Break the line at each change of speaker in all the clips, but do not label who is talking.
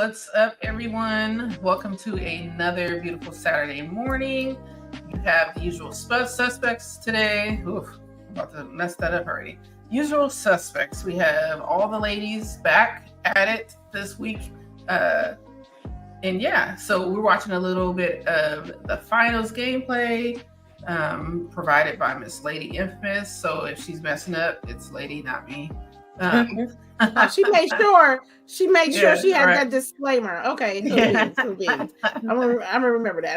What's up, everyone? Welcome to another beautiful Saturday morning. You have the usual suspects today. Oof, I'm about to mess that up already. Usual suspects. We have all the ladies back at it this week. And yeah, so we're watching a little bit of the finals gameplay provided by Miss Lady Infamous. So if she's messing up, it's Lady, not me.
She made sure she had that disclaimer. Okay, so be. I'm gonna remember that.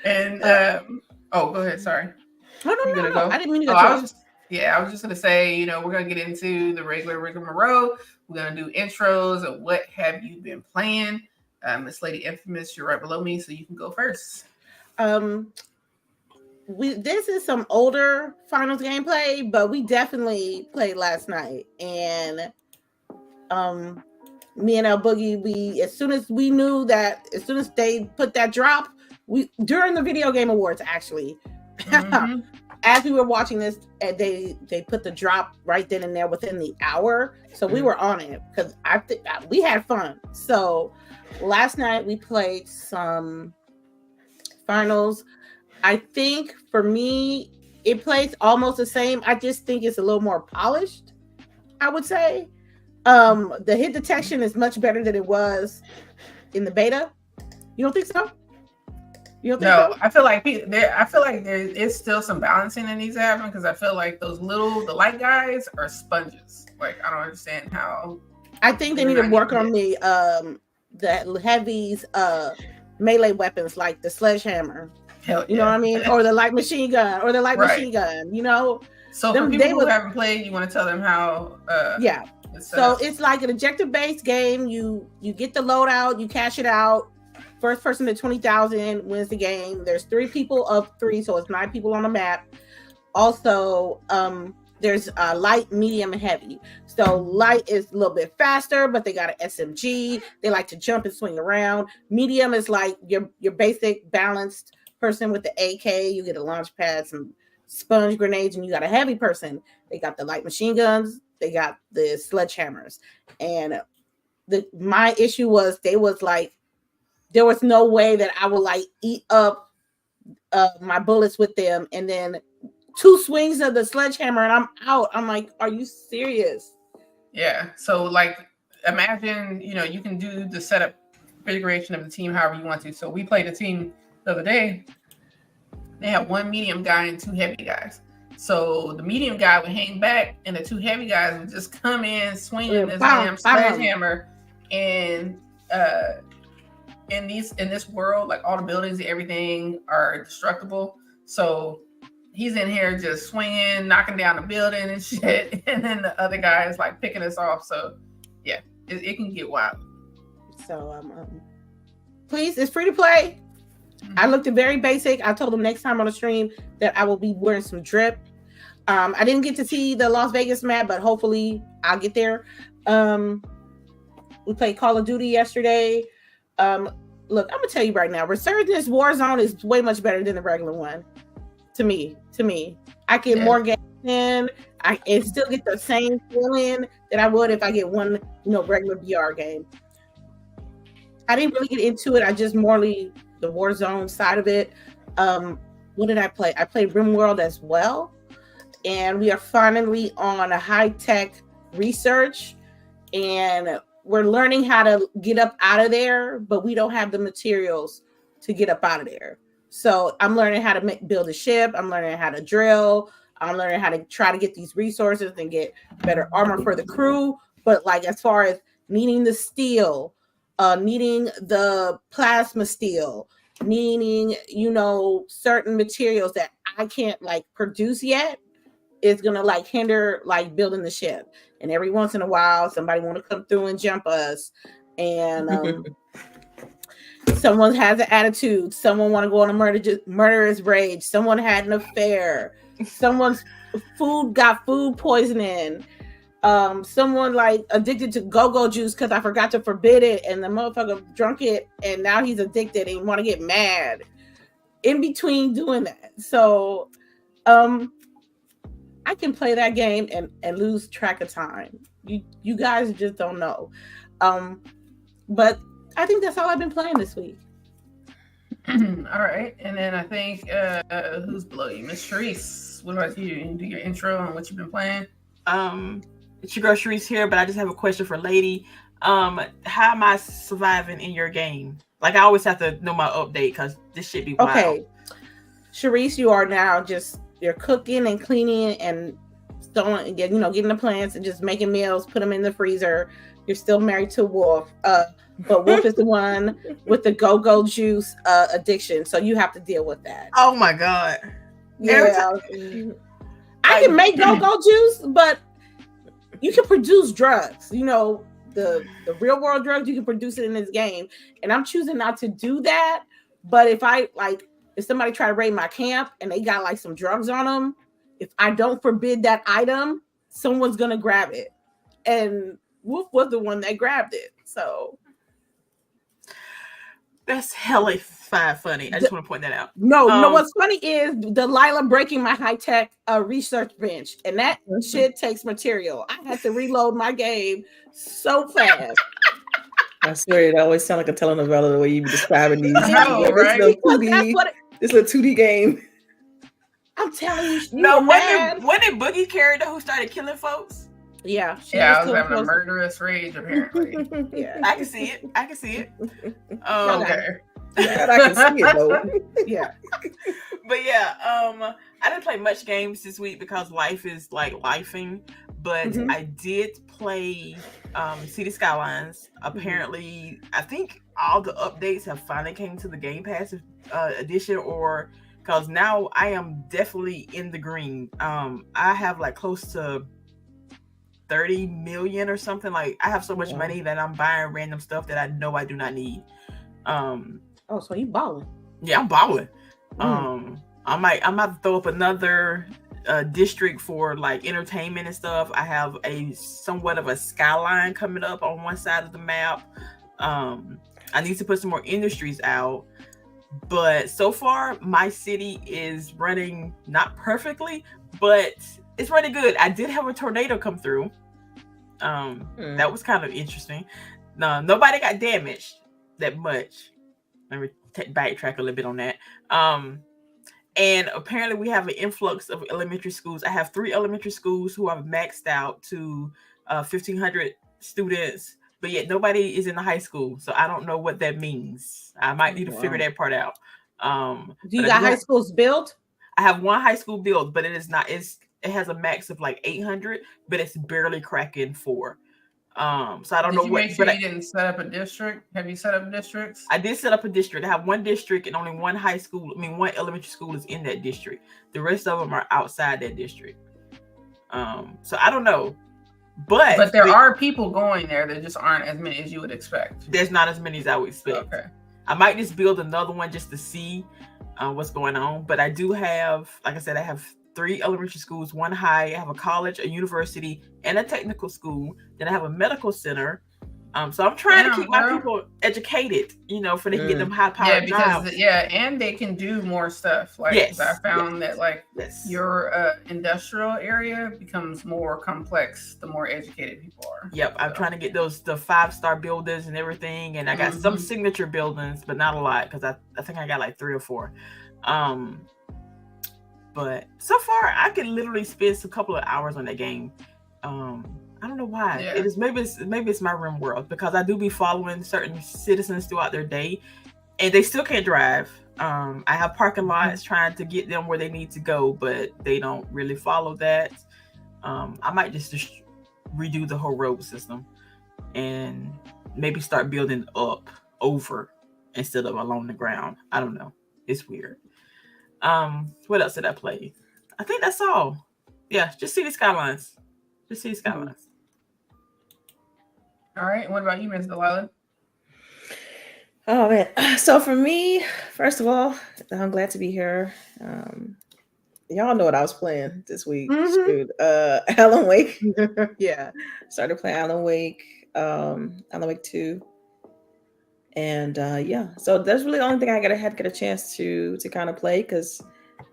And go ahead. Sorry.
No.
Go?
I didn't mean to go.
I was just gonna say, we're gonna get into the regular rigmarole. We're gonna do intros of what have you been playing. Miss Lady Infamous, you're right below me, so you can go first.
This is some older finals gameplay, but we definitely played last night. And me and LBOOGIE, as soon as they put that drop, during the video game awards actually, as we were watching this, they put the drop right then and there within the hour. So we were on it because I think we had fun. So last night we played some finals. I think for me, it plays almost the same. I just think it's a little more polished, I would say. The hit detection is much better than it was in the beta. You don't think so?
No, I feel like there is still some balancing that needs to happen because I feel like the light guys are sponges. Like, I don't understand how.
I think they need to work on the heavies melee weapons like the sledgehammer.
Hell yeah.
You know what I mean? Or the light machine gun, machine gun,
So for people who haven't played, you want to tell them how
So it's like an objective-based game. You get the loadout, you cash it out. First person to 20,000 wins the game. There's 3 people of 3, so it's 9 people on the map. Also, there's light, medium, and heavy. So light is a little bit faster, but they got an SMG. They like to jump and swing around. Medium is like your basic balanced person with the AK. You get a launch pad, some sponge grenades, and you got a heavy person. They got the light machine guns. They got the sledgehammers. And my issue was there was no way that I would eat up my bullets with them, and then 2 swings of the sledgehammer and I'm out. I'm like, are you serious?
Yeah. So imagine, you can do the setup configuration of the team however you want to. So we played a team the other day. They had 1 medium guy and 2 heavy guys. So the medium guy would hang back and the 2 heavy guys would just come in swinging this damn sledgehammer. And in this world, like, all the buildings and everything are destructible. So he's in here just swinging, knocking down the building and shit. And then the other guy is picking us off. So yeah, it can get wild.
So please, it's free to play. I looked at very basic. I told them next time on the stream that I will be wearing some drip. I didn't get to see the Las Vegas map, but hopefully I'll get there. We played Call of Duty yesterday. Look, I'm gonna tell you right now, Resurgence Warzone is way much better than the regular one. To me, I get more games in. I still get the same feeling that I would if I get one, regular VR game. I didn't really get into it. I just morely the Warzone side of it. What did I play? I played RimWorld as well, and we are finally on a high-tech research, and we're learning how to get up out of there, but we don't have the materials to get up out of there. So I'm learning how to build a ship. I'm learning how to drill. I'm learning how to try to get these resources and get better armor for the crew. But as far as needing the steel, needing the plasma steel, needing, certain materials that I can't produce yet, is going to hinder building the ship. And every once in a while, somebody want to come through and jump us. And someone has an attitude. Someone want to go on a murderous rage. Someone had an affair. Someone's got food poisoning. Someone addicted to go-go juice because I forgot to forbid it, and the motherfucker drunk it, and now he's addicted and want to get mad in between doing that. So I can play that game and lose track of time. You guys just don't know. But I think that's all I've been playing this week.
All right, and then I think who's below you, Miss CHAREECE? What about you? You do your intro on what you've been playing.
It's your girl CHAREECE here, but I just have a question for Lady. How am I surviving in your game? Like, I always have to know my update because this shit be wild.
Okay, CHAREECE, you are now you're cooking and cleaning and storing and getting the plants and just making meals, put them in the freezer. You're still married to Wolf, but Wolf is the one with the go-go juice addiction, so you have to deal with that.
Oh my god!
Yeah, I can make go-go juice, but you can produce drugs. The real world drugs, you can produce it in this game, and I'm choosing not to do that. But if somebody try to raid my camp and they got like some drugs on them, if I don't forbid that item, someone's gonna grab it, and Wolf was the one that grabbed it. So
that's hella funny. I just want to point that out.
No, what's funny is Delilah breaking my high-tech research bench, and that shit takes material. I had to reload my game so fast.
I swear it always sounds like a telenovela the way you be describing these.
Right?
It's a 2D game.
I'm telling you.
When did Boogie carry who started killing folks?
Yeah.
I was having a murderous rage, apparently.
Yeah.
I can see it.
Okay.
Yeah, I can see it though.
Yeah.
But yeah, I didn't play much games this week because life is like lifing. But I did play City Skylines. Apparently, I think all the updates have finally came to the Game Pass edition, or because now I am definitely in the green. I have like close to 30 million or something. Like, I have so much money that I'm buying random stuff that I know I do not need.
So you balling?
Yeah, I'm balling. I might throw up another district for like entertainment and stuff. I have a somewhat of a skyline coming up on one side of the map. I need to put some more industries out, but so far my city is running not perfectly, but it's running good. I did have a tornado come through. That was kind of interesting. Nobody got damaged that much. Let me backtrack a little bit on that. And apparently we have an influx of elementary schools. I have 3 elementary schools who are maxed out to 1,500 students, but yet nobody is in the high school. So I don't know what that means. I might need to figure that part out.
Do you got high schools built?
I have one high school built, but it has a max of like 800, but it's barely cracking 4. So I don't know what.
Make sure you didn't set up a district? Have you set up districts?
I did set up a district. I have one district and only one one elementary school is in that district. The rest of them are outside that district. So I don't know. But
there are people going there. There just aren't as many as you would expect.
There's not as many as I would expect.
Okay.
I might just build another one just to see what's going on. But I do have, like I said, I have 3 elementary schools, 1 high. I have a college, a university, and a technical school. Then I have a medical center. So I'm trying to keep my people educated, for they can get them high-powered jobs.
And they can do more stuff. Like, I found that your industrial area becomes more complex the more educated people are.
Yep, I'm trying to get the 5-star buildings and everything, and I got some signature buildings, but not a lot because I think I got like 3 or 4. But so far, I can literally spend a couple of hours on that game. I don't know why.
Yeah.
It is maybe it's my RIM world because I do be following certain citizens throughout their day, and they still can't drive. I have parking lots trying to get them where they need to go, but they don't really follow that. I might just redo the whole road system and maybe start building up over instead of along the ground. I don't know. It's weird. What else did I play? I think that's all. Yeah, just City Skylines. Just City Skylines.
All right. What about you, Ms. Delilah?
Oh man. So for me, first of all, I'm glad to be here. Y'all know what I was playing this week. Shoot. Alan Wake.
Yeah.
Started playing Alan Wake. Alan Wake 2. And so that's really the only thing I had to get a chance to kind of play because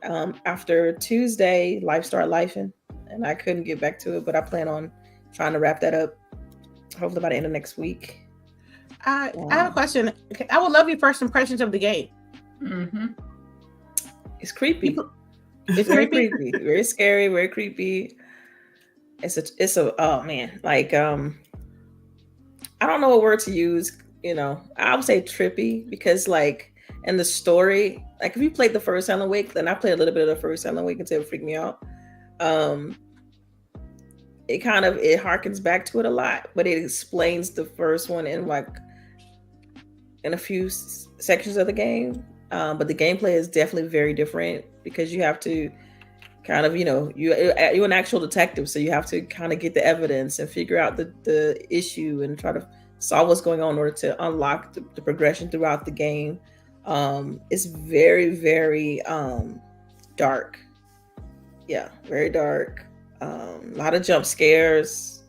after Tuesday, life started lifing and I couldn't get back to it, but I plan on trying to wrap that up hopefully by the end of next week.
I have a question. I would love your first impressions of the game.
Mm-hmm.
It's creepy.
It's
very
creepy.
creepy, very scary, very creepy. It's a oh man, like I don't know what word to use. You know, I would say trippy because like in the story, like if you played the first Alan Wake, then I played a little bit of the first Alan Wake until it freaked me out. It harkens back to it a lot, but it explains the first one in a few sections of the game. But the gameplay is definitely very different because you have to kind of, you're an actual detective, so you have to kind of get the evidence and figure out the issue and try to solve what's going on in order to unlock the progression throughout the game. It's very, very dark. Yeah, very dark. A lot of jump scares.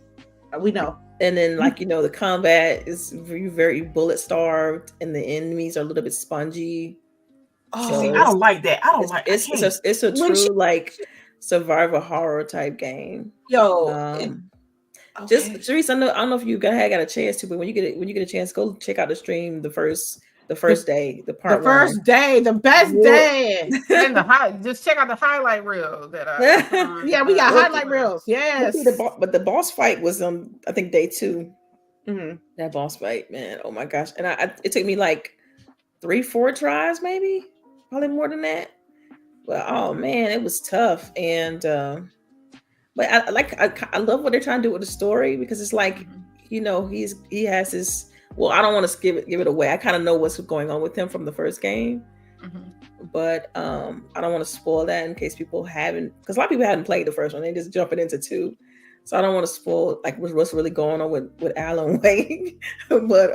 We know.
And then, the combat is very, very bullet starved, and the enemies are a little bit spongy.
Oh, see, I don't like that. I don't like.
It's a true survival horror type game. Just CHAREECE, I don't know if you got a chance to, but when you get a chance, go check out the stream the first day, the first
day, the best day.
And just check out the highlight reel that
yeah, we got highlight reels. Yes.
But the boss fight was on, I think, day 2.
Mm-hmm.
That boss fight, man. Oh my gosh. And it took me like 3-4 tries, maybe, probably more than that. But oh man, it was tough. And but I love what they're trying to do with the story, because it's like, he has this. Well, I don't want to give it away. I kind of know what's going on with him from the first game, but I don't want to spoil that in case people haven't, because a lot of people hadn't played the first one. They just jumping into 2, so I don't want to spoil like what's really going on with Alan Wake. But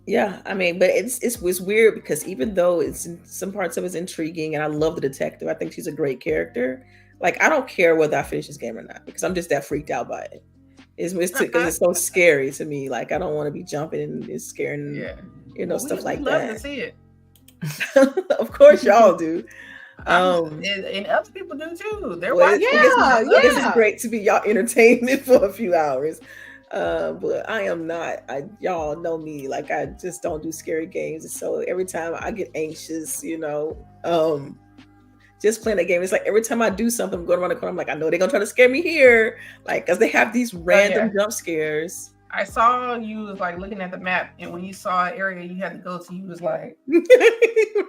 yeah, I mean, but it's weird because even though some parts of it's intriguing, and I love the detective, I think she's a great character. Like, I don't care whether I finish this game or not, because I'm just that freaked out by it. It's because it's so scary to me. Like, I don't want to be jumping and it's scaring, stuff like that.
Love to see it.
Of course, y'all do.
And other people do too.
This is great to be y'all entertainment for a few hours. But I am not. Y'all know me. Like, I just don't do scary games. And so every time I get anxious, just playing that game, it's like every time I do something, I'm going around the corner, I'm like, I know they're gonna try to scare me here, like, because they have these random jump scares.
I saw you was like looking at the map, and when you saw an area you had to go to, you was like,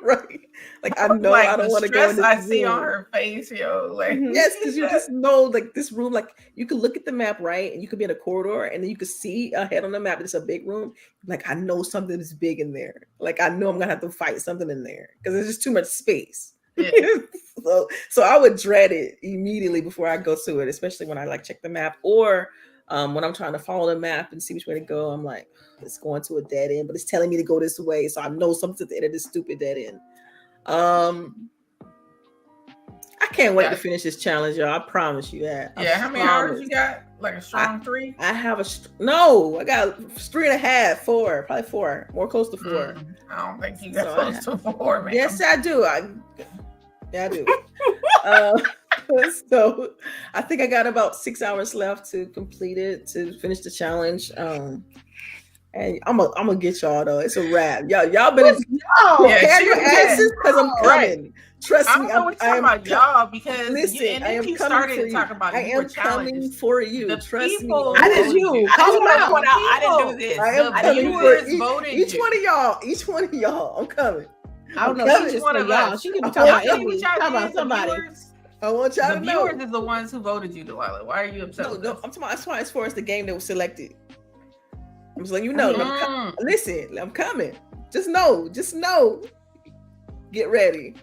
right, like, I know, like, I don't want to go in this
I see on her face, like,
yes, because you just know, like, this room, like, you could look at the map, right, and you could be in a corridor, and then you could see ahead on the map, it's a big room. Like, I know something is big in there. Like, I know I'm gonna have to fight something in there because there's just too much space. Yeah. so I would dread it immediately before I go to it, especially when I check the map, or when I'm trying to follow the map and see which way to go. I'm like, it's going to a dead end, but it's telling me to go this way, so I know something's at the end of this stupid dead end. I can't wait to finish this challenge, y'all. I promise you that.
How many hours you got? Like a strong 3?
I have I got 3.5, 4, probably 4, more close to 4.
I don't think you got close to 4, man.
Yes, I do. I do. So I think I got about 6 hours left to complete it, to finish the challenge. And I'm gonna get y'all though. It's a wrap. Y'all better have your asses, because I'm coming. Right. Trust me.
I am about y'all, because
listen, I am coming for you. I am coming for you. Trust me.
I did you.
I didn't do this.
I am coming for each one of y'all. I'm coming.
I don't know. She's just one of y'all. She can be talking about somebody.
I want y'all to know.
The viewers is the ones who voted you, Delilah. Why are you upset?
No, I'm talking as far as the game that was selected. I'm just letting you know. Listen, I'm coming. Just know. Get ready.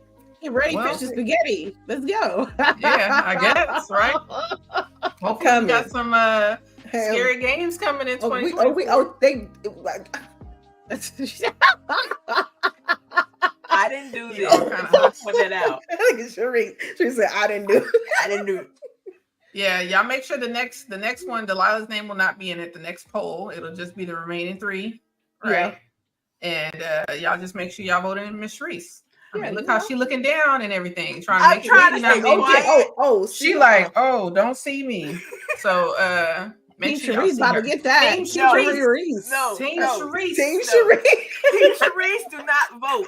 Get ready, fish the spaghetti. Let's go.
Yeah, I guess, right? Hopefully we got some scary games coming in 2020.
I didn't do this. Kind of put it out.
Look at CHAREECE. She said, I didn't do it.
Yeah, y'all make sure the next one, Delilah's name will not be in it. The next poll, it'll just be the remaining 3, right? Yeah. And y'all just make sure y'all vote in Miss CHAREECE. I mean, look how she looking down and everything, trying to make sure she's not being
she
like, oh, don't see me. So Make
Team
sure y'all
Cherise
see
about to
her.
get that.
Team
Team
Cherise.
Cherise.
No,
Team
no.
Cherise.
Team
No.
Cherise.
Team Charisse, do not vote.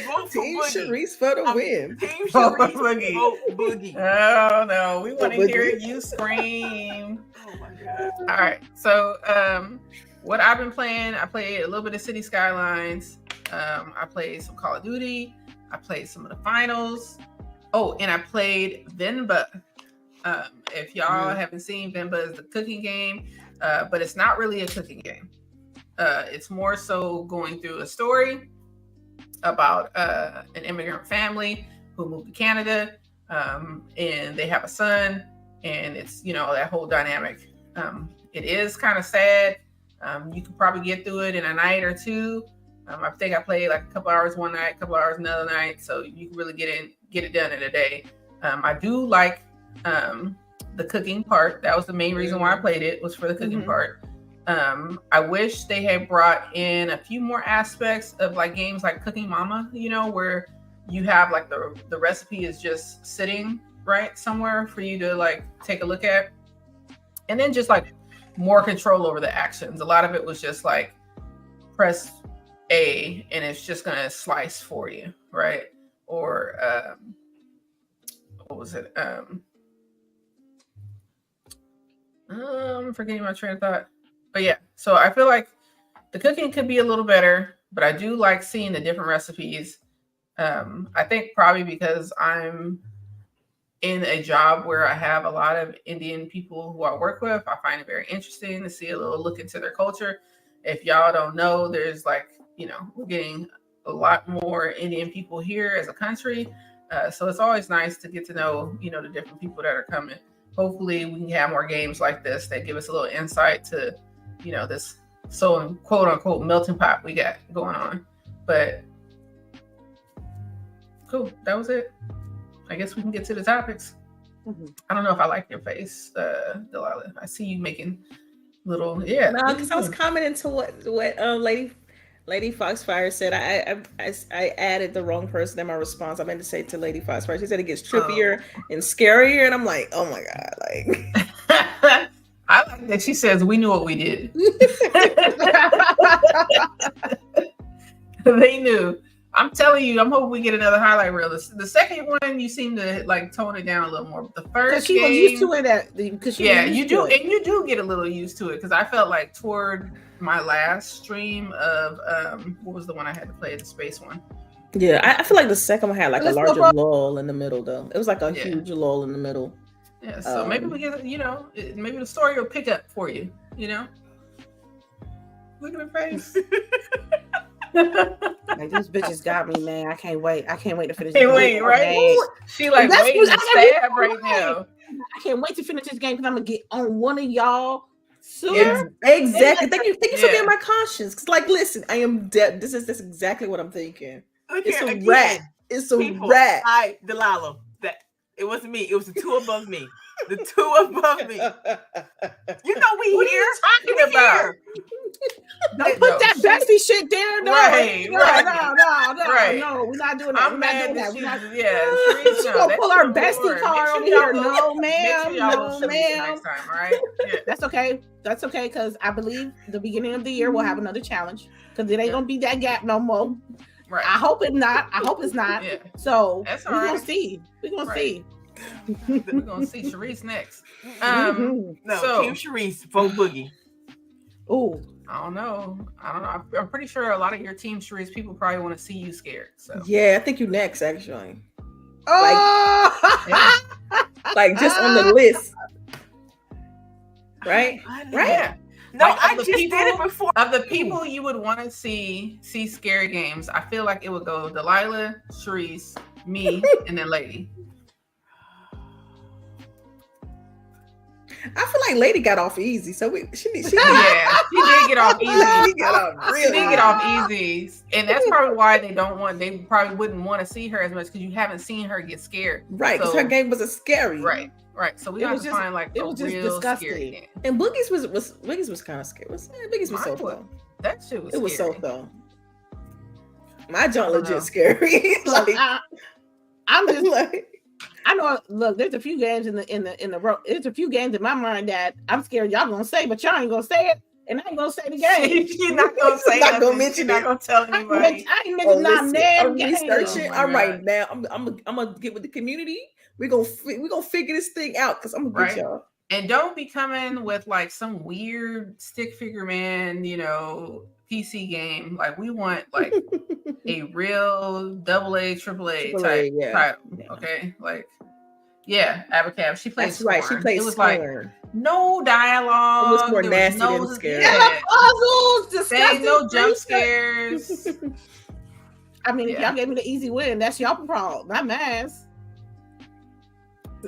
Vote for
Team
Boogie.
Charisse for the win.
Team
Vote for
Charisse,
Boogie.
vote Boogie.
Oh no, we want to
Boogie.
hear you scream.
Oh my god.
All right. So what I've been playing, I played a little bit of City Skylines. I played some Call of Duty. I played some of the finals. Oh, and I played Venba. If y'all haven't seen, Venba is the cooking game, but it's not really a cooking game. It's more so going through a story about an immigrant family who moved to Canada, and they have a son, and it's, you know, that whole dynamic. It is kind of sad. You could probably get through it in a night or two. I think I played like a couple hours one night, a couple hours another night, so you can really get it done in a day. I do like the cooking part. That was the main reason why I played it, was for the cooking part. I wish they had brought in a few more aspects of like games like Cooking Mama, you know, where you have like the recipe is just sitting right somewhere for you to like take a look at, and then just like more control over the actions. A lot of it was just like press A and it's just gonna slice for you, right? Or what was it? I'm forgetting my train of thought. But yeah, so I feel like the cooking could be a little better, but I do like seeing the different recipes. I think probably because I'm in a job where I have a lot of Indian people who I work with, I find it very interesting to see a little look into their culture. If y'all don't know, there's like, you know, we're getting a lot more Indian people here as a country. So it's always nice to get to know, you know, the different people that are coming. Hopefully we can have more games like this that give us a little insight to, you know, this so quote unquote melting pot we got going on. But cool, that was it. I guess we can get to the topics. I don't know if I like your face, Delilah. I see you making little
No, because I was commenting to what Lady Foxfire said. I added the wrong person in my response. I meant to say to Lady Foxfire. She said it gets trippier and scarier, and I'm like, oh my god, like.
I like that she says we knew what we did. They knew. I'm telling you, I'm hoping we get another highlight reel. The second one, you seem to like tone it down a little more. The first
she
game,
was used to it.
You do, and you do get a little used to it, because I felt like toward my last stream of what was the one I had to play, the space one.
Yeah, I feel like the second one had like a larger lull in the middle, though. It was like a huge lull in the middle.
Yeah, so maybe we get, you know, maybe the story will pick up for you, you know. Look at her face.
Like, these bitches got me, man. I can't wait. I can't wait to finish.
Can't wait, right? Ooh, she like waiting to stab right now.
I can't wait to finish this game because I'm gonna get on one of y'all soon.
Exactly. Thank you for being my conscience. Because, like, listen, I am dead. This is exactly what I'm thinking. It's a rat. It's a rat.
Delilah. That it wasn't me. It was the two above me. The two above me. You know we
what
here.
What are you talking about?
Don't put that bestie shit there. No,
right.
No. No, we're not doing that.
I'm mad that
we're not.
She's
gonna pull our bestie card over here. No, ma'am.
No, ma'am. Next time, all right? Yeah.
That's okay. That's okay, because I believe the beginning of the year we'll have another challenge, because it ain't gonna be that gap no more.
Right.
I hope it's not.
Yeah.
So
that's
we're gonna see. We're gonna see.
We're gonna see Charisse next.
No, Team Charisse, vote Boogie.
Ooh.
I don't know. I'm pretty sure a lot of your Team Charisse people probably want to see you scared. So
yeah, I think you next, actually.
Oh,
like just on the list, right?
Right. Yeah.
No, like, I just did it before.
Of the people you would want to see scary games, I feel like it would go Delilah, Charisse, me, and then Lady.
I feel like Lady got off easy, so she did get
off easy.
She
did get off easy, and that's probably why they probably wouldn't want to see her as much, because you haven't seen her get scared.
Right, because her game was a scary.
Right. So we have to find like
it was just
real
disgusting.
Scary game.
And Boogie's was kind of scary. Boogie's was so though.
That shit was.
It was so though. My joint legit scary. Like
I'm just like. I know. Look, there's a few games there's a few games in my mind that I'm scared y'all gonna say, but y'all ain't gonna say it, and I ain't gonna say the game.
She's not gonna say
Not
nothing.
gonna mention
She's not
it.
gonna tell anybody.
I ain't mentioning not damn
I'm
game.
researching.
Oh my
All right,
God.
now I'm gonna get with the community. We're gonna figure this thing out because I'm gonna get y'all.
And don't be coming with like some weird stick figure man, PC game. Like we want like a real AA, AAA type title.
Yeah.
Okay, like Abacab. She plays.
That's right. She plays.
It was
Scorn.
like no dialogue.
It was more nasty
no,
than scary.
Yeah, puzzles, disgusting.
No jump scares.
I mean, if y'all gave me the easy win, that's y'all problem, not mine.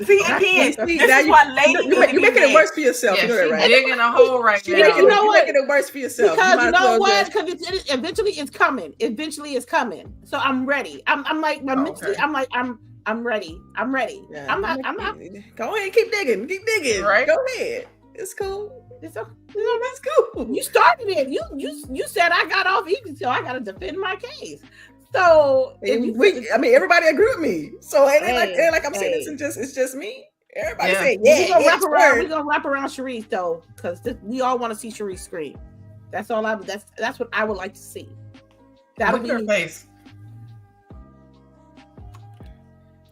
See, again, this is why ladies
you're making it worse for yourself.
Yeah,
you know that, right?
digging a hole right now.
You know what?
You're making it worse for yourself.
Because you know what? Because eventually it's coming. Eventually it's coming. So I'm ready. I'm like mentally. I'm like I'm ready. I'm ready.
Yeah,
I'm not.
Go ahead, keep digging. Keep digging.
Right.
Go ahead. It's cool.
It's
cool.
You started it. You said I got off easy, so I got to defend my case. So
everybody agree with me. So it ain't like I'm saying it's just me. Everybody say
we're gonna wrap around CHAREECE though, because we all want to see CHAREECE scream. That's all that's what I would like to see. That'll be
her face.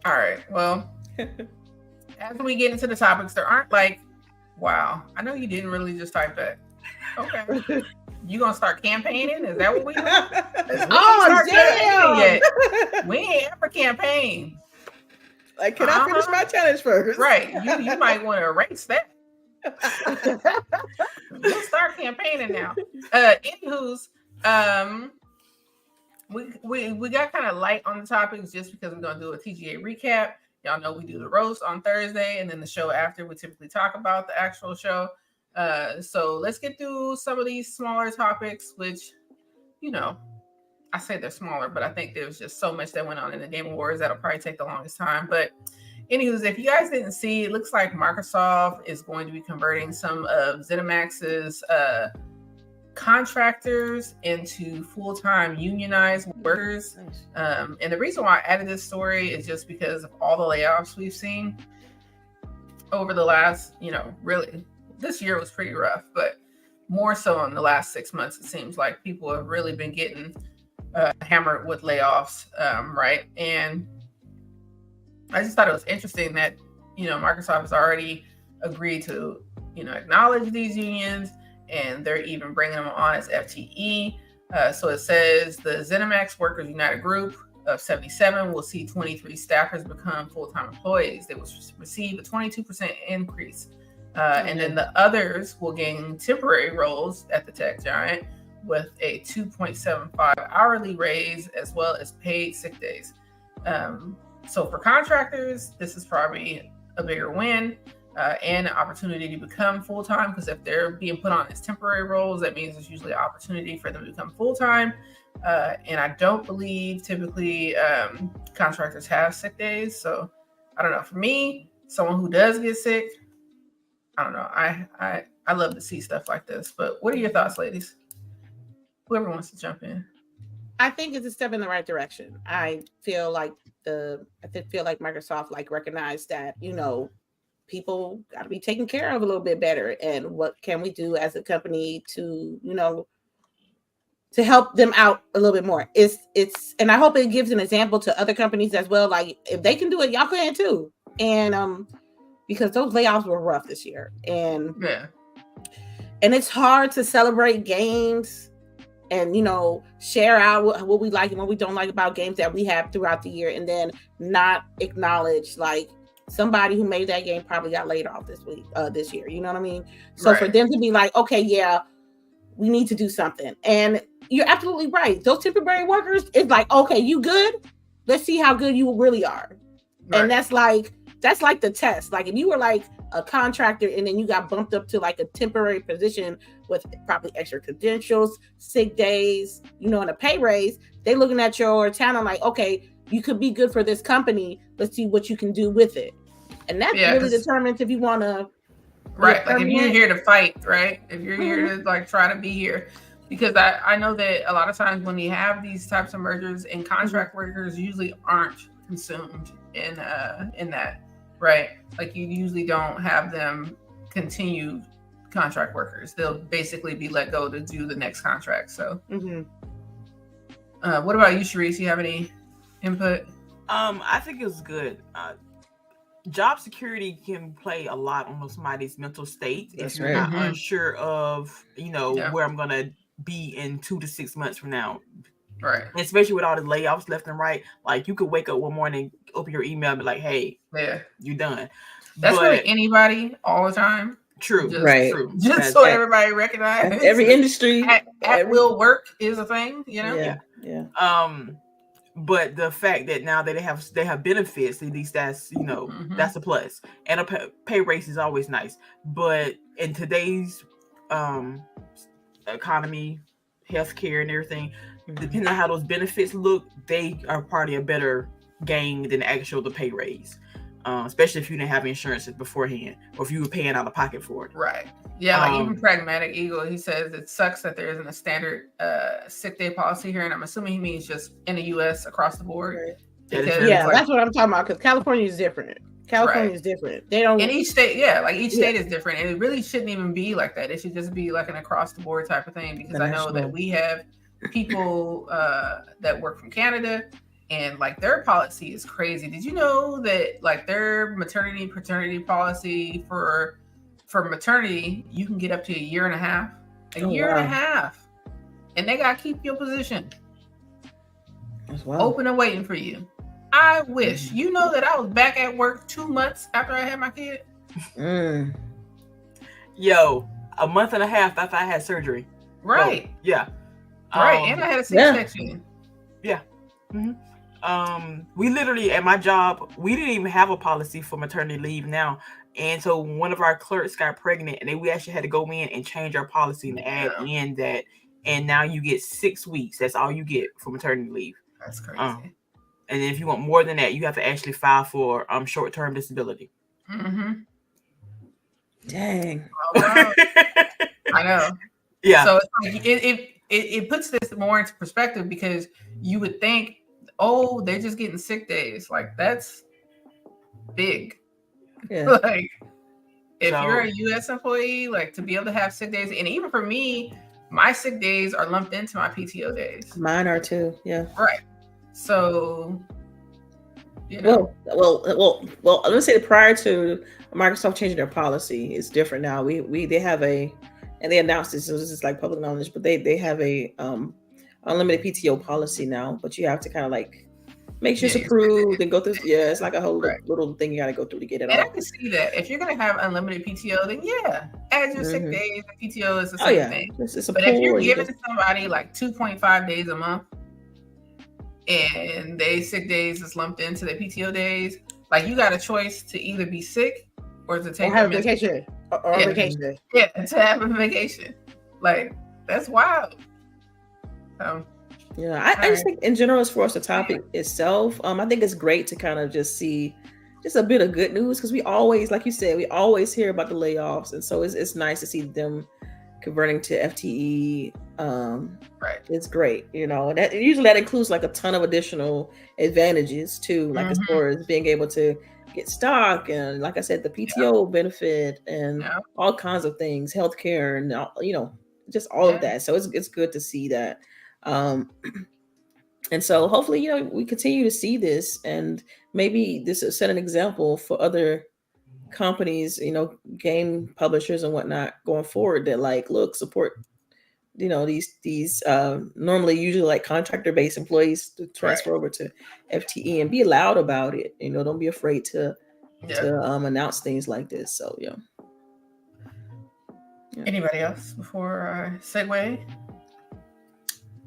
All right. Well, as we get into the topics, there aren't like, wow, I know you didn't really just type that. Okay. You gonna start campaigning? Is that what we doing?
Oh damn!
We ain't ever campaign.
Like, can I finish my challenge first?
Right. You might want to erase that. We'll start campaigning now. Anywho's, we got kind of light on the topics just because we're gonna do a TGA recap. Y'all know we do the roast on Thursday, and then the show after we typically talk about the actual show. So let's get through some of these smaller topics, which, I say they're smaller, but I think there's just so much that went on in the Game Awards that'll probably take the longest time. But anyways, if you guys didn't see, it looks like Microsoft is going to be converting some of ZeniMax's contractors into full-time unionized workers. And the reason why I added this story is just because of all the layoffs we've seen over the last, really, this year was pretty rough, but more so in the last 6 months, it seems like people have really been getting hammered with layoffs, right? And I just thought it was interesting that, Microsoft has already agreed to, acknowledge these unions, and they're even bringing them on as FTE. So it says the ZeniMax Workers United Group of 77 will see 23 staffers become full-time employees. They will receive a 22% increase. And then the others will gain temporary roles at the tech giant with a 2.75 hourly raise as well as paid sick days. So for contractors, this is probably a bigger win and an opportunity to become full-time, because if they're being put on as temporary roles, that means there's usually an opportunity for them to become full-time. And I don't believe typically contractors have sick days. So I don't know. For me, someone who does get sick, I don't know. I love to see stuff like this. But what are your thoughts, ladies? Whoever wants to jump in.
I think it's a step in the right direction. I feel like Microsoft recognized that, people got to be taken care of a little bit better, and what can we do as a company to, to help them out a little bit more. And I hope it gives an example to other companies as well. Like, if they can do it, y'all can too. And because those layoffs were rough this year, and it's hard to celebrate games and share out what we like and what we don't like about games that we have throughout the year, and then not acknowledge somebody who made that game probably got laid off this year. You know what I mean? So for them to be like, okay, yeah, we need to do something. And you're absolutely right. Those temporary workers, it's like, okay, you good? Let's see how good you really are. Right. And that's like the test. Like, if you were like a contractor and then you got bumped up to like a temporary position with probably extra credentials, sick days, and a pay raise, they looking at your talent like, okay, you could be good for this company. Let's see what you can do with it. And that really determines if you want to.
Right. Like, if you're here to fight, right? If you're here to try to be here. Because I know that a lot of times when you have these types of mergers, and contract workers usually aren't consumed in that, right? Like you usually don't have them continue contract workers. They'll basically be let go to do the next contract. So what about you, CHAREECE? You have any input?
I think it was good. Job security can play a lot on somebody's mental state.
That's
if you're
right.
not unsure of,
Yeah.
where I'm gonna be in 2 to 6 months from now.
Right.
And especially with all the layoffs left and right, like you could wake up one morning, open your email, and be like, "Hey, you're done."
That's really anybody all the time.
True,
Right.
True.
Just so everybody recognizes.
Every industry,
at will work is a thing,
Yeah.
But the fact that now that they have benefits, at least that's that's a plus. And a pay raise is always nice. But in today's economy, healthcare, and everything, depending on how those benefits look, they are probably a better gain than the pay raise. Especially if you didn't have insurance beforehand, or if you were paying out of pocket for it.
Right. Yeah, like even Pragmatic Eagle, he says it sucks that there isn't a standard sick day policy here, and I'm assuming he means just in the U.S. across the board.
Right.
That's what I'm talking about, because California is different. California is different. They don't.
In each state, each state is different, and it really shouldn't even be like that. It should just be like an across the board type of thing, because I know that we have people that work from Canada. And like their policy is crazy. Did you know that like their maternity paternity policy for maternity, you can get up to a year and a half, and a half, and they got to keep your position open and waiting for you. I wish you know that I was back at work 2 months after I had my kid.
Yo, a month and a half after I had surgery.
Right.
Oh, yeah.
Right, and I had a C-section.
Yeah. We literally at my job, we didn't even have a policy for maternity leave now, and so one of our clerks got pregnant, and we actually had to go in and change our policy and add in that, and now you get 6 weeks. That's all you get for maternity leave.
That's crazy.
And then if you want more than that, you have to actually file for short-term disability.
Dang.
Oh, wow. I know.
Yeah.
So it's like it puts this more into perspective, because you would think, oh, they're just getting sick days. Like that's big.
Yeah.
Like if you're a U.S. employee, like to be able to have sick days, and even for me, my sick days are lumped into my PTO days.
Mine are too. Yeah.
Right. So,
Well, let me say prior to Microsoft changing their policy, it's different now. They have and they announced this, so this is like public knowledge, but they have a unlimited PTO policy now, but you have to kind of like make sure it's approved and go through. Yeah, it's like a whole little thing you got to go through to get it.
And I can see that if you're gonna have unlimited PTO, then add your sick days. The PTO is the same thing. But if you're giving to somebody like 2.5 days a month, and they sick days is lumped into their PTO days, like you got a choice to either be sick or to take
a vacation or vacation.
Yeah, to have a vacation. Like that's wild.
I just think in general, as far as the topic itself, I think it's great to kind of just see just a bit of good news, because we always, like you said, we always hear about the layoffs, and so it's nice to see them converting to FTE. It's great, and that usually that includes like a ton of additional advantages too, like as far as being able to get stock, and like I said, the PTO benefit, and all kinds of things, healthcare, and just all of that. So it's good to see that. And so hopefully, we continue to see this, and maybe this will set an example for other companies, game publishers and whatnot going forward, that like, look, support, these normally usually like contractor-based employees to transfer over to FTE, and be loud about it. Don't be afraid to announce things like this. So yeah.
Anybody else before I segue?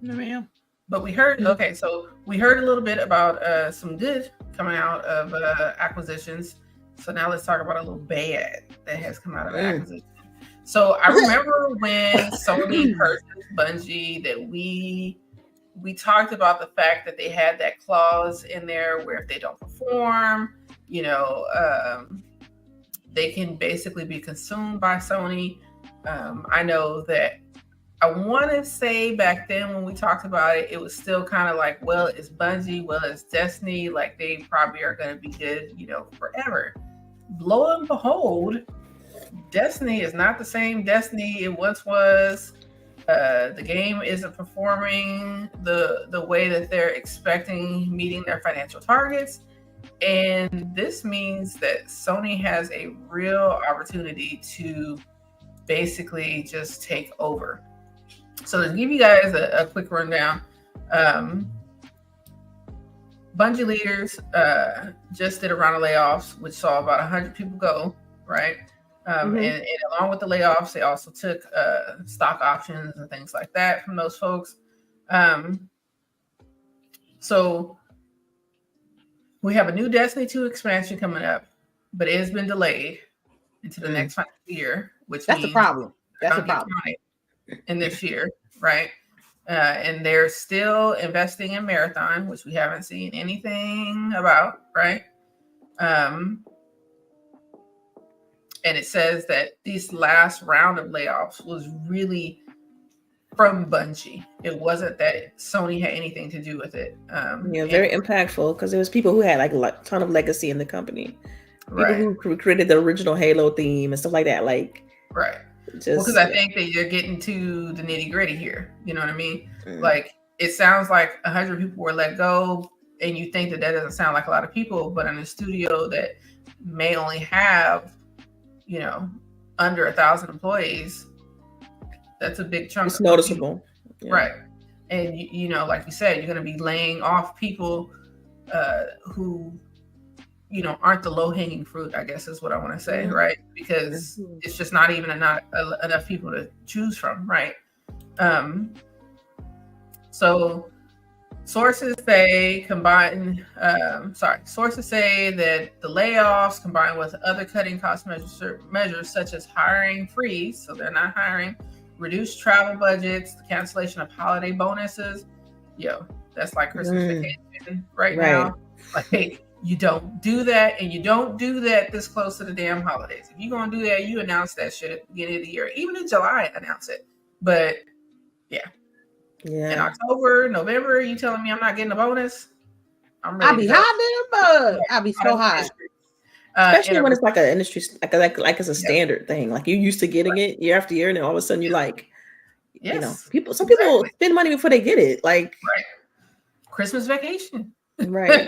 No, ma'am.
But we heard, so we heard a little bit about some good coming out of acquisitions. So now let's talk about a little bad that has come out of acquisition. So I remember when Sony purchased Bungie, that we talked about the fact that they had that clause in there where if they don't perform, they can basically be consumed by Sony. I know that I want to say back then when we talked about it, it was still kind of like, well, it's Bungie, well, it's Destiny, like they probably are going to be good, forever. Lo and behold, Destiny is not the same Destiny it once was. The game isn't performing the way that they're expecting, meeting their financial targets. And this means that Sony has a real opportunity to basically just take over. So to give you guys a quick rundown, Bungie leaders just did a round of layoffs, which saw about 100 people go, right? And along with the layoffs, they also took stock options and things like that from those folks. So we have a new Destiny 2 expansion coming up, but it has been delayed into the next financial year, which
that's
means
the problem. That's the problem.
In this year, right? And they're still investing in Marathon, which we haven't seen anything about, right? And it says that this last round of layoffs was really from Bungie. It wasn't that Sony had anything to do with it.
Very impactful because there was people who had like a ton of legacy in the company.
Right.
People who created the original Halo theme and stuff like that. Like,
right.
Just,
because I think that you're getting to the nitty gritty here. You know what I mean? Like, it sounds like 100 people were let go, and you think that doesn't sound like a lot of people, but in a studio that may only have, under 1,000 employees, that's a big chunk.
It's noticeable.
Yeah. Right. And, like you said, you're going to be laying off people who, aren't the low-hanging fruit, I guess is what I want to say, right? Because it's just not even enough people to choose from, right? So sources say that the layoffs combined with other cutting cost measures such as hiring freeze, so they're not hiring, reduced travel budgets, the cancellation of holiday bonuses. That's like Christmas vacation right now. Like, hey, you don't do that, and you don't do that this close to the damn holidays. If you're going to do that, you announce that shit at the beginning of the year. Even in July, announce it. But, yeah. In October, November, you telling me I'm not getting a bonus?
I'll be hot in the mud. I'll be so hot.
Especially when it's like an industry, like it's a standard thing. Like you're used to getting it year after year, and then all of a sudden you're like, people spend money before they get it. Like
Christmas vacation.
Right.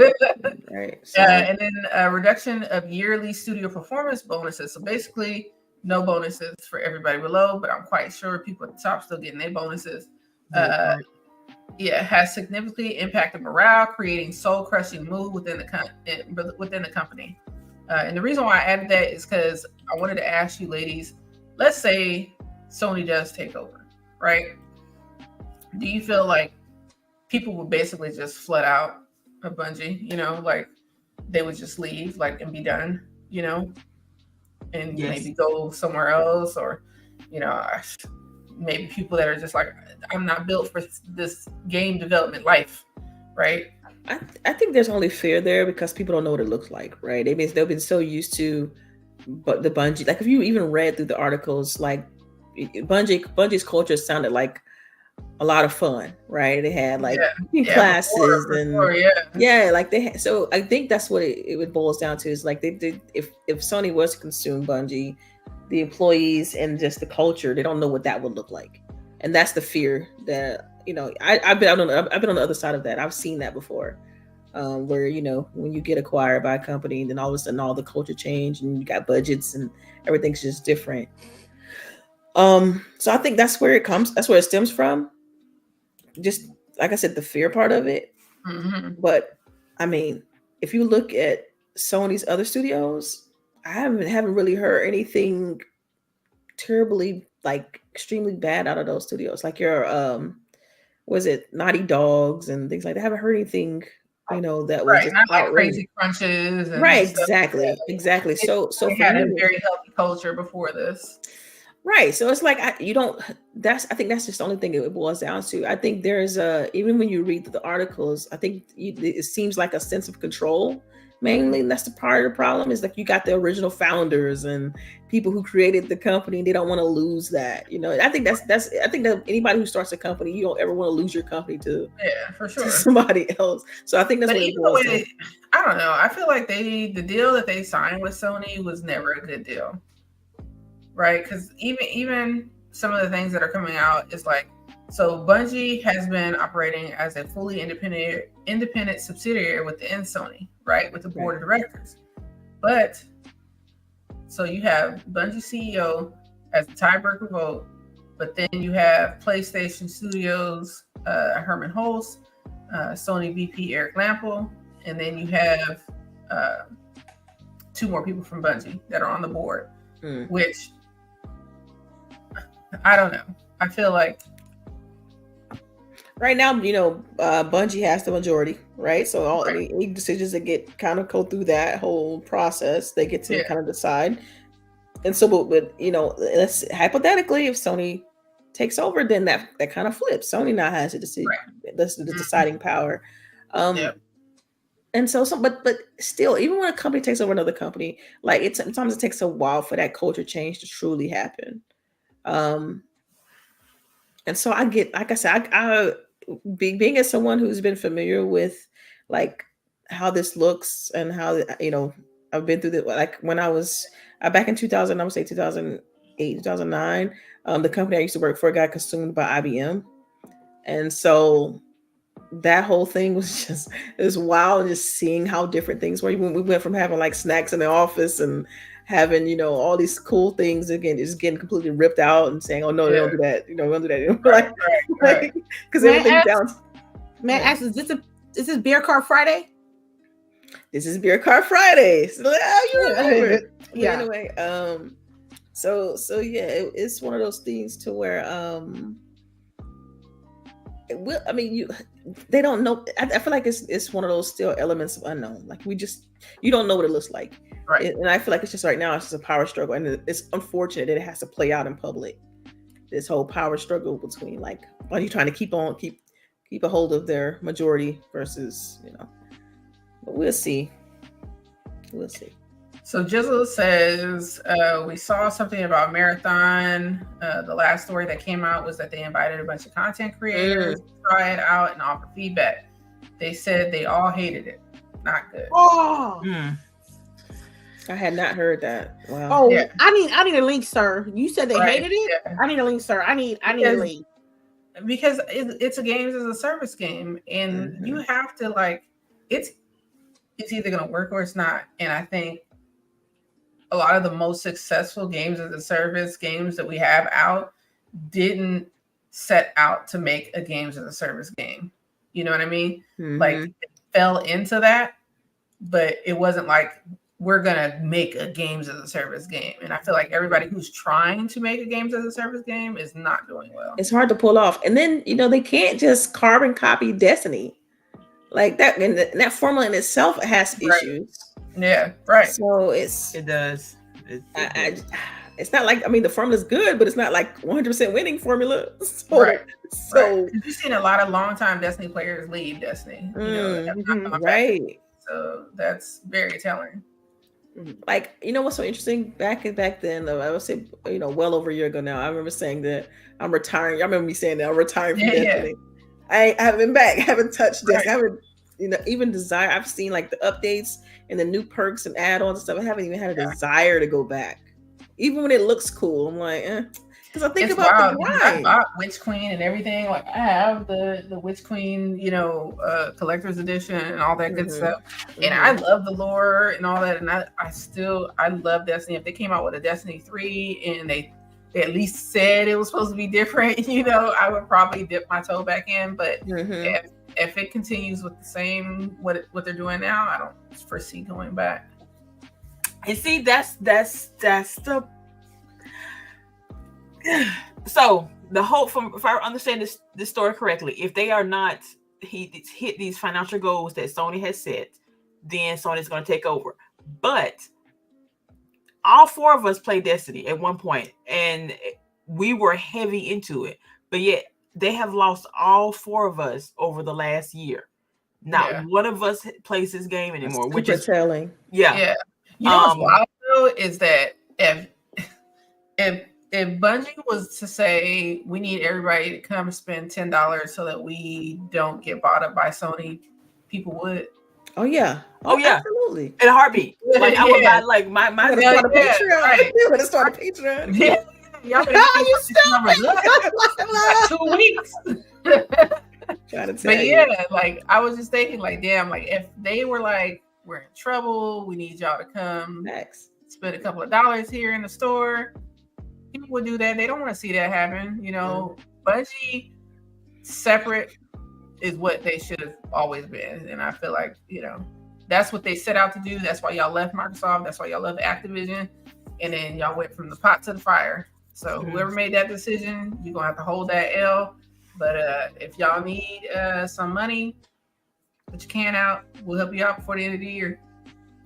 So,
and then a reduction of yearly studio performance bonuses. So basically, no bonuses for everybody below, but I'm quite sure people at the top still getting their bonuses. Has significantly impacted morale, creating soul-crushing mood within the company. And the reason why I added that is because I wanted to ask you, ladies. Let's say Sony does take over, right? Do you feel like people would basically just flood out of Bungie? Like they would just leave, and be done, and maybe go somewhere else, or maybe people that are just like, I'm not built for this game development life, right?
I think there's only fear there because people don't know what it looks like, right? They've been so used to the Bungie. Like if you even read through the articles, like Bungie's culture sounded like a lot of fun, right? They had classes like they had. So I think that's what it boils down to is like they did. If Sony was to consume Bungie, the employees and just the culture, they don't know what that would look like, and that's the fear that I've been on the other side of that. I've seen that before, where when you get acquired by a company, then all of a sudden all the culture change and you got budgets and everything's just different. So I think that's where it comes. That's where it stems from. Just like I said, the fear part of it. Mm-hmm. But I mean, if you look at Sony's other studios, I haven't really heard anything terribly extremely bad out of those studios. Like your was it Naughty Dogs and things like that. I haven't heard anything, that was just
not like Crazy Crunches. And
exactly. So
they had a very healthy culture before this.
Right. So it's like I think that's just the only thing it boils down to. I think there's even when you read the articles, I think it seems like a sense of control mainly. And that's the part of the problem is like you got the original founders and people who created the company. They don't want to lose that. I think I think that anybody who starts a company, you don't ever want to lose your company to
for sure
to somebody else. So I think that's what it boils down to.
I don't know. I feel like the deal that they signed with Sony was never a good deal. Right? Because even some of the things that are coming out is like, so Bungie has been operating as a fully independent subsidiary within Sony, right? With the board of directors. But so you have Bungie CEO as the tiebreaker vote, but then you have PlayStation Studios, Herman Hulst, Sony VP Eric Lampel, and then you have 2 more people from Bungie that are on the board, which I don't know. I feel like
right now, Bungie has the majority, right? So all any decisions that get kind of go through that whole process, they get to kind of decide. And so, but let's hypothetically, if Sony takes over, then that kind of flips. Sony now has a decision. That's the deciding power. And so, but still, even when a company takes over another company, like sometimes it takes a while for that culture change to truly happen. And so I get, like I said, I being as someone who's been familiar with like how this looks and how I've been through like when I was back in 2000, I would say 2008, 2009, the company I used to work for got consumed by IBM, and so that whole thing was wild, just seeing how different things were. We went from having like snacks in the office and having all these cool things again, just getting completely ripped out and saying, "Oh no, they don't do that. We don't do that." Right. Because everything's down.
Man, ask, is this Beer Car Friday?
This is Beer Car Friday. So, you remember?
Yeah.
Anyway, so yeah, it's one of those things to where they don't know. I feel like it's one of those still elements of unknown. Like you don't know what it looks like.
Right.
And I feel like it's just right now, it's just a power struggle. And it's unfortunate that it has to play out in public. This whole power struggle between like, are you trying to keep a hold of their majority versus, but we'll see. We'll see.
So Jizzle says, we saw something about Marathon. The last story that came out was that they invited a bunch of content creators to try it out and offer feedback. They said they all hated it. Not good.
Oh.
I had not heard that. Wow.
Oh, yeah. I need a link, sir. You said they hated it? Yeah. I need a link, sir. I need a link.
Because it's a games as a service game, and you have to like it's either gonna work or it's not. And I think a lot of the most successful games as a service games that we have out didn't set out to make a games as a service game. You know what I mean? Like it fell into that, but it wasn't like we're gonna make a games as a service game. And I feel like everybody who's trying to make a games as a service game is not doing well.
It's hard to pull off. And then they can't just carbon copy Destiny. Like that, and that formula in itself has issues.
Yeah, right.
So
it does.
It's not like, the formula's good, but it's not like 100% winning formula.
So you've seen a lot of longtime Destiny players leave Destiny.
Right.
So that's very telling.
Like, what's so interesting? Back then, I would say, well over a year ago now, I remember saying that I'm retiring. I remember me saying that I'm retiring from Destiny. I haven't been back. I haven't touched this. I haven't, even desire. I've seen like the updates and the new perks and add-ons and stuff. I haven't even had a desire to go back. Even when it looks cool, I'm like, because I think about the grind.
I bought Witch Queen and everything. Like I have the Witch Queen, collector's edition and all that good stuff. And I love the lore and all that. And I love Destiny. If they came out with a Destiny 3 and they at least said it was supposed to be different, I would probably dip my toe back in. But if it continues with the same what they're doing now, I don't foresee going back.
And see, that's the so the hope from, if I understand this story correctly, if they are not hit these financial goals that Sony has set, then Sony's going to take over. But all four of us played Destiny at one point, and we were heavy into it. But yet they have lost all four of us over the last year. Not one of us plays this game anymore.
That's
which is
telling.
Yeah. You know what's wild though is that if Bungie was to say we need everybody to come spend $10 so that we don't get bought up by Sony, people would.
Oh yeah. Absolutely.
In a heartbeat. Like I would buy like my
start a Patreon.
Right.
You would start a Patreon.
Yeah. Y'all better
You
stupid. 2 weeks. But yeah, like I was just thinking, like, damn, like if they were like, we're in trouble, we need y'all to come spend a couple of dollars here in the store, people would do that. They don't want to see that happen, you know. Bungie separate is what they should have always been, and I feel like, you know, that's what they set out to do. That's why y'all left Microsoft. That's why y'all left Activision, and then y'all went from the pot to the fire. So whoever made that decision, you're gonna have to hold that L. But if y'all need some money, put your can out. We'll help you out before the end of the year.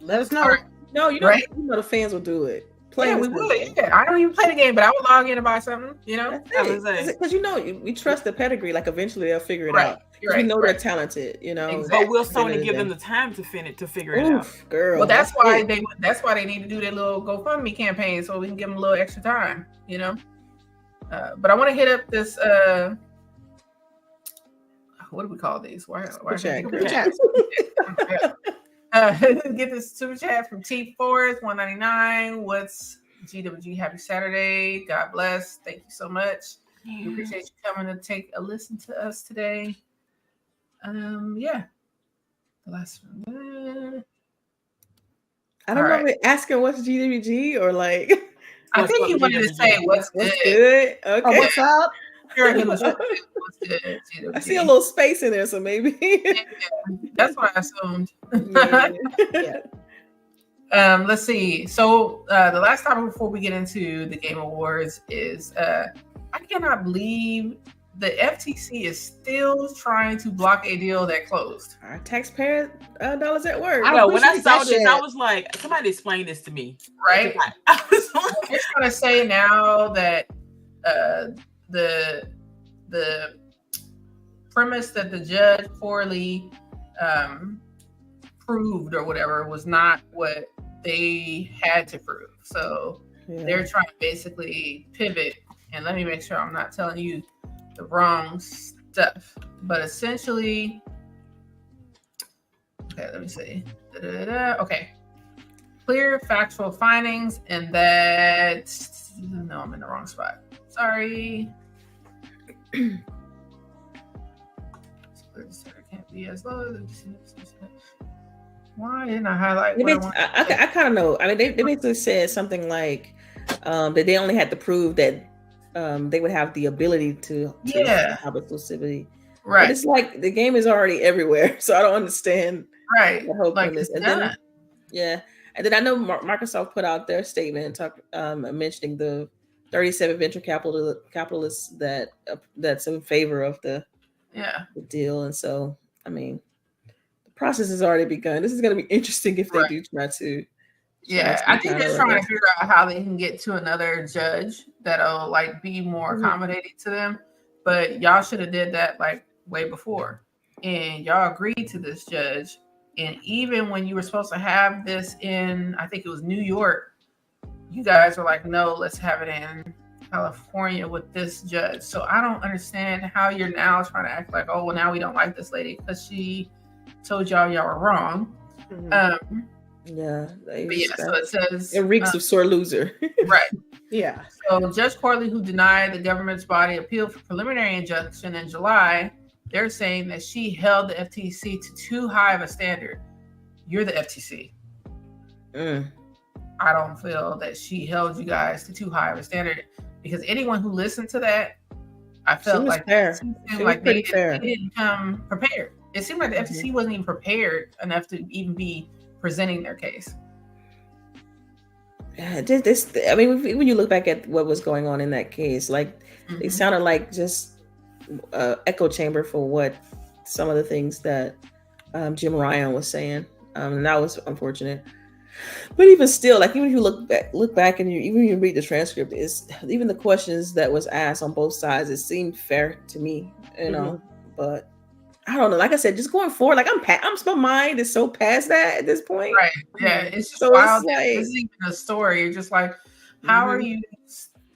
Let us know.
Right.
No, you know,
right?
You know the fans will do it.
Yeah, we would. Yeah, I don't even play the game, but I would log in and buy something. You know,
because you know we trust the pedigree. Like eventually they'll figure it out. We know they're talented. You know,
exactly.
But will Sony give them the time to figure it out?
Girl,
well, that's why they need to do their little GoFundMe campaign so we can give them a little extra time. You know, but I want to hit up this. What do we call these? Why
Super chat.
Get this super chat from T Forest 199. What's GWG? Happy Saturday. God bless. Thank you so much. We appreciate you coming to take a listen to us today. The last one.
I don't know if we're asking what's GWG or like.
I think he wanted to say what's good.
Okay.
Oh, what's up?
Sure, he was what's good. GWG.
I see a little space in there, so maybe.
Yeah, that's what I assumed. Let's see. So the last topic before we get into the Game Awards is I cannot believe the FTC is still trying to block a deal that closed.
Our taxpayer dollars at work.
When I saw this, I was like, somebody explain this to me.
Right? They're trying to say now that the premise that the judge poorly proved or whatever was not what they had to prove. So they're trying to basically pivot. And let me make sure I'm not telling you the wrong stuff. But essentially, okay, let me see. Okay. Clear factual findings, and that, no, I'm in the wrong spot. Sorry. Can't be as low. Why didn't I highlight?
I kind of know. I mean, they basically said something like that they only had to prove that they would have the ability to have exclusivity.
Right.
But it's like the game is already everywhere, so I don't understand.
Right.
The whole premise. And then, and then I know Microsoft put out their statement mentioning the 37 venture capitalists that's in favor of the deal, and so I mean, the process has already begun. This is going to be interesting if they do try to.
I think they're trying to figure out how they can get to another judge that'll like be more accommodating to them. But y'all should have did that like way before, and y'all agreed to this judge. And even when you were supposed to have this in, I think it was New York, you guys were like, no, let's have it in California with this judge. So I don't understand how you're now trying to act like, oh, well, now we don't like this lady because she told y'all were wrong.
So
it says
it reeks of sore loser.
Right.
Yeah.
So Judge Corley, who denied the government's body appeal for preliminary injunction in July, they're saying that she held the FTC to too high of a standard. You're the FTC. I don't feel that she held you guys to too high of a standard, because anyone who listened to that, I felt like they didn't come prepared. It seemed like the FTC wasn't even prepared enough to even be presenting their case.
I mean, when you look back at what was going on in that case, like it sounded like just echo chamber for what some of the things that Jim Ryan was saying, and that was unfortunate. But even still, like even if you look back and even you read the transcript, is even the questions that was asked on both sides, it seemed fair to me, you know. But I don't know. Like I said, just going forward, like my mind is so past that at this point.
Right. Yeah. It's just
So
wild.
it's like,
This is even a story. You're just like, how are you?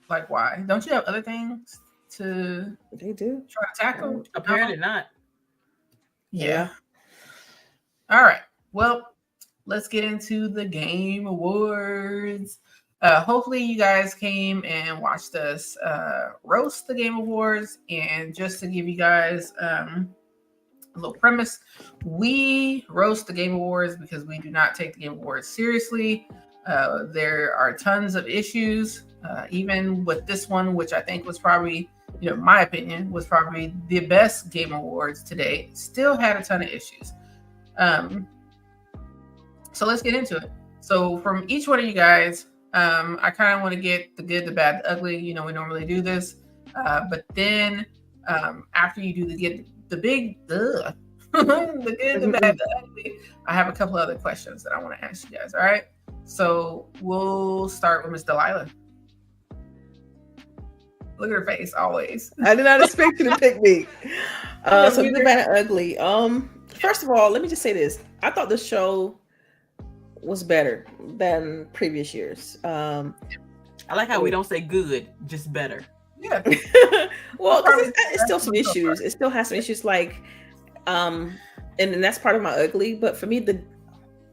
Like, why? Don't you have other things to?
They do
try to tackle?
Apparently not.
Yeah. All right. Well, let's get into the Game Awards. Hopefully you guys came and watched us roast the Game Awards. And just to give you guys a little premise, we roast the Game Awards because we do not take the Game Awards seriously. There are tons of issues, even with this one, which I think was probably, my opinion, was probably the best Game Awards today. Still had a ton of issues. So let's get into it. So from each one of you guys, I kind of want to get the good, the bad, the ugly. We normally do this. But then after you do the big, the good, the bad, the ugly, I have a couple other questions that I want to ask you guys. All right. So we'll start with Miss Delilah. Look at her face always.
I did not expect you to pick me. So good, bad, and ugly. First of all, let me just say this. I thought the show was better than previous years.
I like how we don't say good, just better.
Yeah.
Well, it's still some issues. It still has some issues, like, and that's part of my ugly. But for me,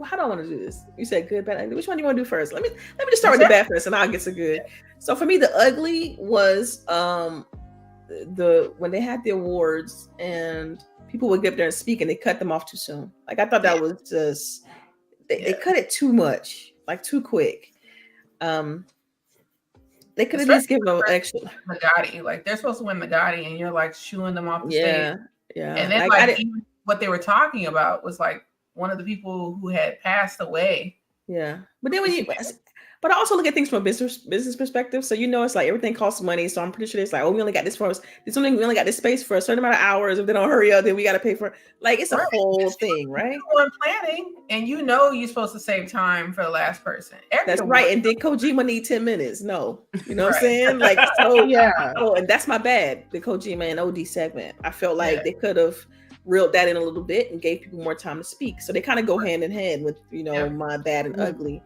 how do I want to do this? You said good, bad, ugly. Which one do you want to do first? Let me just start with the bad first, and I'll get to good. So for me, the ugly was when they had the awards and people would get up there and speak, and they cut them off too soon. Like, I thought that was just they cut it too much, like too quick. They could have just given them extra.
Magadi, like they're supposed to win Magadi, and you're like shooing them off the stage.
Yeah.
And then even what they were talking about was like one of the people who had passed away.
Yeah, but then but I also look at things from a business perspective. So it's like everything costs money. So I'm pretty sure it's like, we only got this we only got this space for a certain amount of hours. If they don't hurry up, then we got to pay for it. Like, it's a whole thing, right?
You're planning, and you're supposed to save time for the last person.
That's right. And did Kojima need 10 minutes? No, what I'm saying? Like, so yeah. Oh, and that's my bad. The Kojima and OD segment. I felt like they could have reeled that in a little bit and gave people more time to speak. So they kind of go hand in hand with my bad and ugly.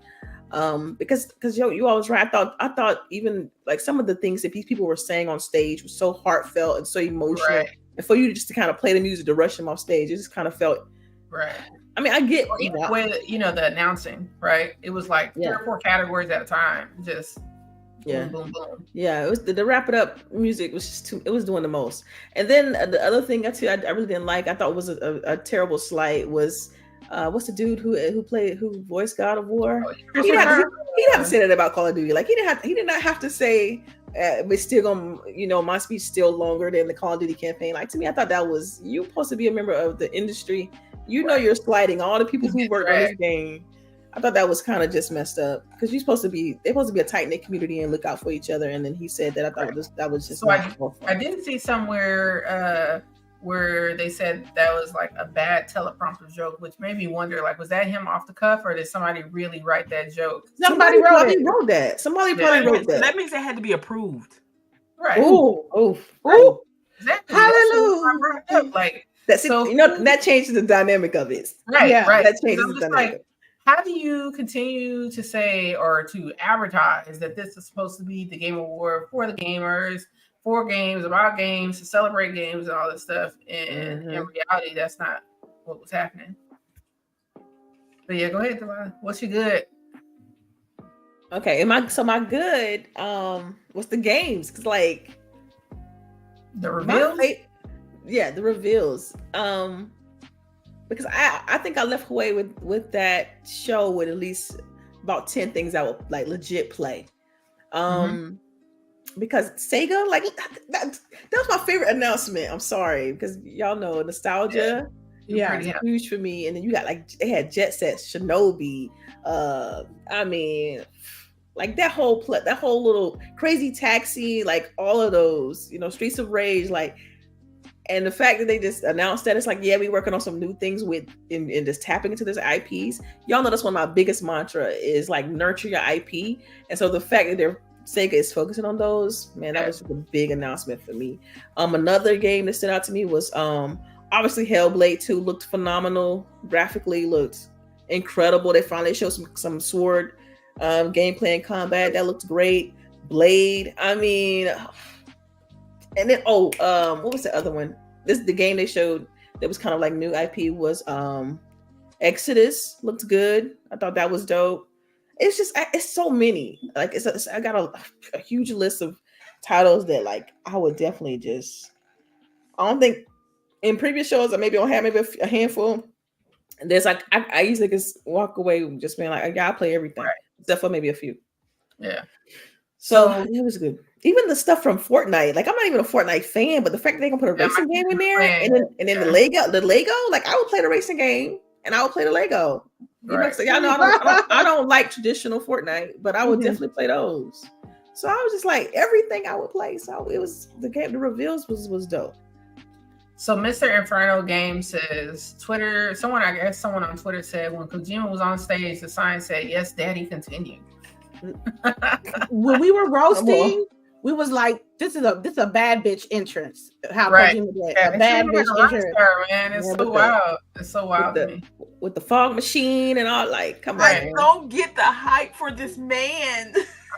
Because you always right. I thought even like some of the things that these people were saying on stage was so heartfelt and so emotional, and for you just to kind of play the music to rush them off stage, it just kind of felt
right.
I mean, I get
the way that, the announcing, right? It was like 3 or 4 categories at a time, just boom, boom, boom.
Yeah, it was the wrap it up music was just it was doing the most. And then the other thing I really didn't like, I thought was a terrible slight was. What's the dude who voiced God of War? He didn't have to say that about Call of Duty. Like, he did not have to say we're still gonna, my speech still longer than the Call of Duty campaign. Like, to me, I thought that was, you're supposed to be a member of the industry. You're slighting all the people who worked on this game. I thought that was kind of just messed up, because they're supposed to be a tight knit community and look out for each other. And then he said that. I thought that was just.
So I did see somewhere where they said that was like a bad teleprompter joke, which made me wonder, like, was that him off the cuff, or did somebody really write that joke?
Somebody probably wrote that. Somebody probably wrote that.
That means it had to be approved.
Right.
Ooh.
Exactly.
Hallelujah.
Like,
that's so, that changes the dynamic of it.
Right. Yeah. Right.
That changes the dynamic.
Like, how do you continue to say or to advertise that this is supposed to be the Game Award for the gamers, for games, about games, to celebrate games and all this stuff, and in reality, that's not what was happening. But yeah, go ahead, Delilah. What's your good?
Okay, my good was the games, because like
the reveals.
The reveals. Because I think I left away with that show with at least about 10 things I would like legit play. Because Sega, like that was my favorite announcement. I'm sorry, because y'all know nostalgia. It's huge for me. And then you got like, they had Jet Set, Shinobi. I mean, like that whole little Crazy Taxi, like all of those, Streets of Rage, like And the fact that they just announced that, it's like, yeah, we working on some new things in just tapping into this IPs. Y'all know that's one of my biggest mantra is like nurture your IP. And so the fact that Sega is focusing on those, man, that was a big announcement for me. Another game that stood out to me was obviously Hellblade 2 looked phenomenal. Graphically looked incredible. They finally showed some sword gameplay and combat. That looked great. Blade, I mean, and then what was the other one? The game they showed that was kind of like new IP was Exodus. Looked good. I thought that was dope. It's just it's so many. Like I got a huge list of titles that like I would definitely just. I don't think in previous shows I maybe don't have maybe a handful. And there's like I usually just walk away just being like I gotta play everything except for maybe a few.
Yeah.
So it was good. Even the stuff from Fortnite, like I'm not even a Fortnite fan, but the fact that they can put a racing game in there, and then the Lego, like I would play the racing game and I would play the Lego. So y'all know I don't like traditional Fortnite, but I would definitely play those. So I was just like everything I would play. So it was the game. The reveals was dope.
So Mr. Inferno Game says someone on Twitter said when Kojima was on stage, the sign said, "Yes, Daddy, continue."
When we were roasting, we was like, "This is a bad bitch entrance." How Kojima did a bad bitch entrance,
man. It's so wild. It's so wild to me.
With the fog machine and all, like, come on.
I don't get the hype for this man.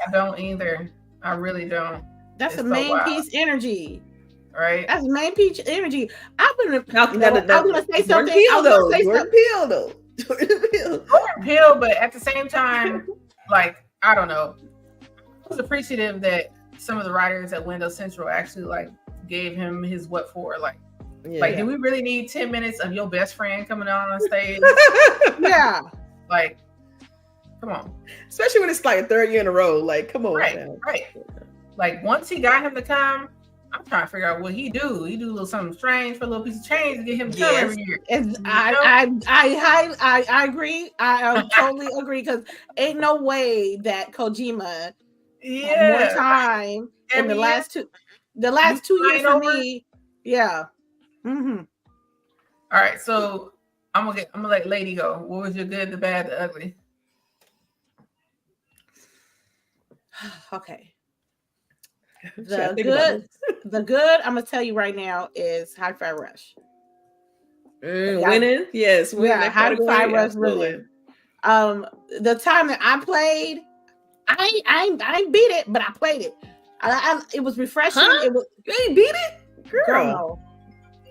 I don't either. I really don't.
That's a main piece energy.
Right?
That's main piece energy. I'm gonna say something.
Jordan
Peele, but at the same time, like, I don't know. I was appreciative that some of the writers at Windows Central actually like gave him his what for. Like, do we really need 10 minutes of your best friend coming on stage?
Yeah.
Like, come on.
Especially when it's like a third year in a row. Like, come on.
Right. Like, once he got him to come, I'm trying to figure out what he do. He do a little something strange for a little piece of change to get him to come every year.
I agree. I totally agree because ain't no way that Kojima more time in the last 2 years for me. Yeah. Mm-hmm.
All right, so I'm gonna let Lady go. What was your good, the bad, the ugly?
Okay. The good, I'm gonna tell you right now is Hi-Fi Rush.
Winning, yes.
Hi-Fi Rush winning. The time that I played, I beat it, but I played it. It was refreshing.
Huh?
It was.
You ain't beat it, girl.
No.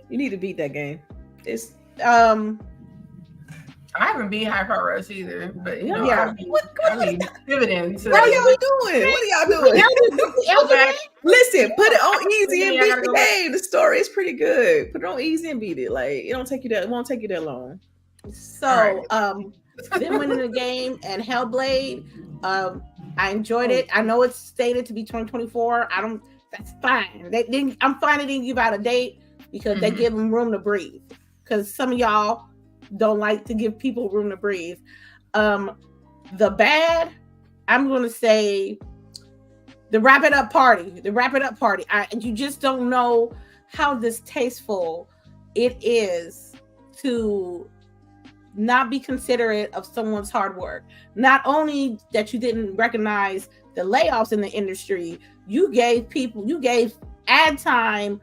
You need to beat that game. It's
I haven't beat Hi-Fi Rush either, but you know,
what
dividends.
What are y'all doing? What are y'all doing? Listen, put it on easy and beat the game. The story is pretty good. Put it on easy and beat it. Like it won't take you that long.
So them winning the game and Hellblade, I enjoyed it. I know it's stated to be 2024. That's fine. I'm fine. They didn't give out a date because they give them room to breathe. Because some of y'all don't like to give people room to breathe. The bad, I'm going to say the wrap it up party. You just don't know how distasteful it is to not be considerate of someone's hard work. Not only that you didn't recognize the layoffs in the industry, you gave ad time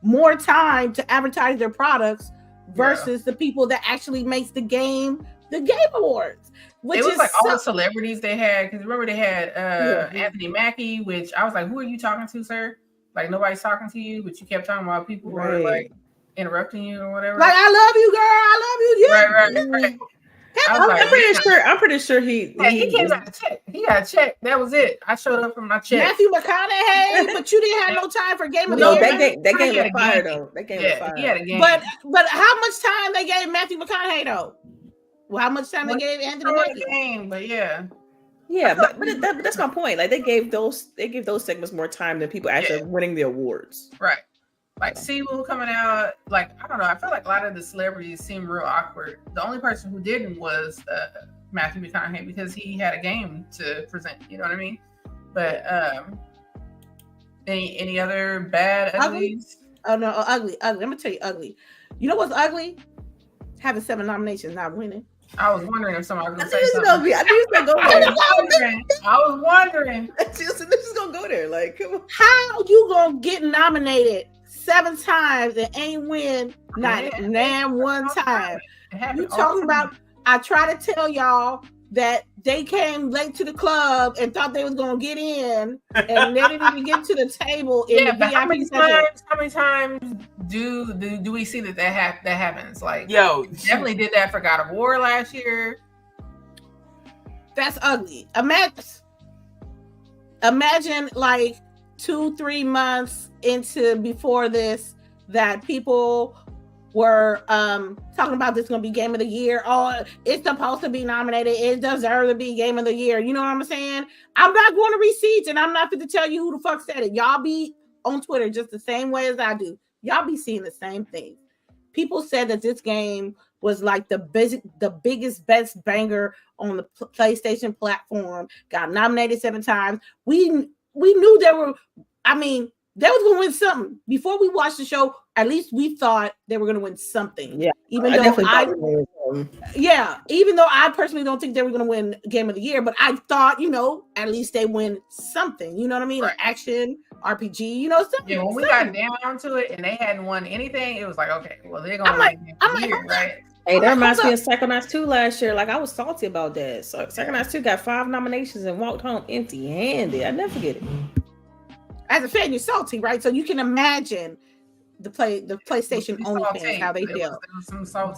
more time to advertise their products versus the people that actually makes the Game Awards. Which
it was like all the celebrities they had, because remember they had Anthony Mackie, which I was like, who are you talking to, sir? Like nobody's talking to you, but you kept talking about people who were like interrupting you or whatever.
Like, I love you, girl. I love you.
Right.
I'm pretty sure he
got a check. He got a check. That was it. I showed up for my check.
Matthew McConaughey, but you didn't have no time for Game of the Year.
That game was fire though. That game was fire.
He had a game.
But how much time they gave Matthew McConaughey though? Well, how much time they gave Anthony Mackie?
Game, but
but that's my point. Like they gave those segments more time than people actually winning the awards.
Right. Like Sibu coming out, like I don't know. I feel like a lot of the celebrities seem real awkward. The only person who didn't was Matthew McConaughey because he had a game to present. You know what I mean? But any other bad uglies?
Oh no, ugly. I'm gonna tell you, ugly. You know what's ugly? Having 7 nominations, not winning.
I was wondering if somebody was
I
going
knew
to say
it was gonna be. I knew it was gonna go there.
I was wondering.
This is gonna go there. Like, come on.
How you gonna get nominated 7 times and ain't win not one time? You talking about? I try to tell y'all that they came late to the club and thought they was gonna get in, and they didn't even get to the table in the
but
VIP section.
How many times do we see that happens? Like,
yo,
definitely did that for God of War last year.
That's ugly. Imagine like 2-3 months into before this that people were talking about this gonna be game of the year. Oh, it's supposed to be nominated. It deserves to be game of the year. You know what I'm saying? I'm not going to receipts, and I'm not going to tell you who the fuck said it. Y'all be on Twitter just the same way as I do. Y'all be seeing the same thing. People said that this game was like the biggest, best banger on the PlayStation platform. Got nominated 7 times. We knew there were. I mean, they was going to win something. Before we watched the show, at least we thought they were going to win something.
Yeah.
Even though I personally don't think they were going to win Game of the Year, but I thought, at least they win something. You know what I mean? Right. Or action, RPG, something.
Yeah, when we got down to it and they hadn't won anything, it was like, okay, well, they're going to win Game of the Year, right?
Hey, that reminds me of Psychonauts 2 last year. Like, I was salty about that. So Psychonauts 2 got 5 nominations and walked home empty-handed. I never forget it.
As a fan, you're salty, right? So you can imagine the PlayStation only fans how they feel.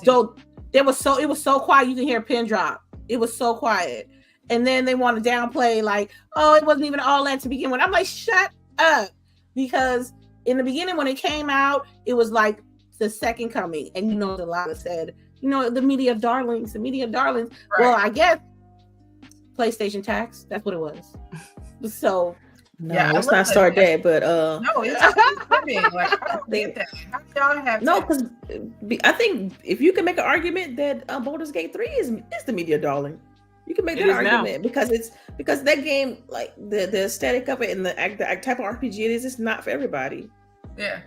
So it was so quiet, you can hear a pin drop. It was so quiet, and then they want to downplay like, oh, it wasn't even all that to begin with. I'm like, shut up, because in the beginning when it came out, it was like the second coming, and DELILAH said, the media darlings. Right. Well, I guess PlayStation tax. That's what it was. So.
No, let's not start that. But
no, it's like, I don't get that. How do y'all have
because I think if you can make an argument that Baldur's Gate 3 is the media darling, you can make that argument because that game, like the aesthetic of it and the type of RPG it is, it's not for everybody.
Yeah,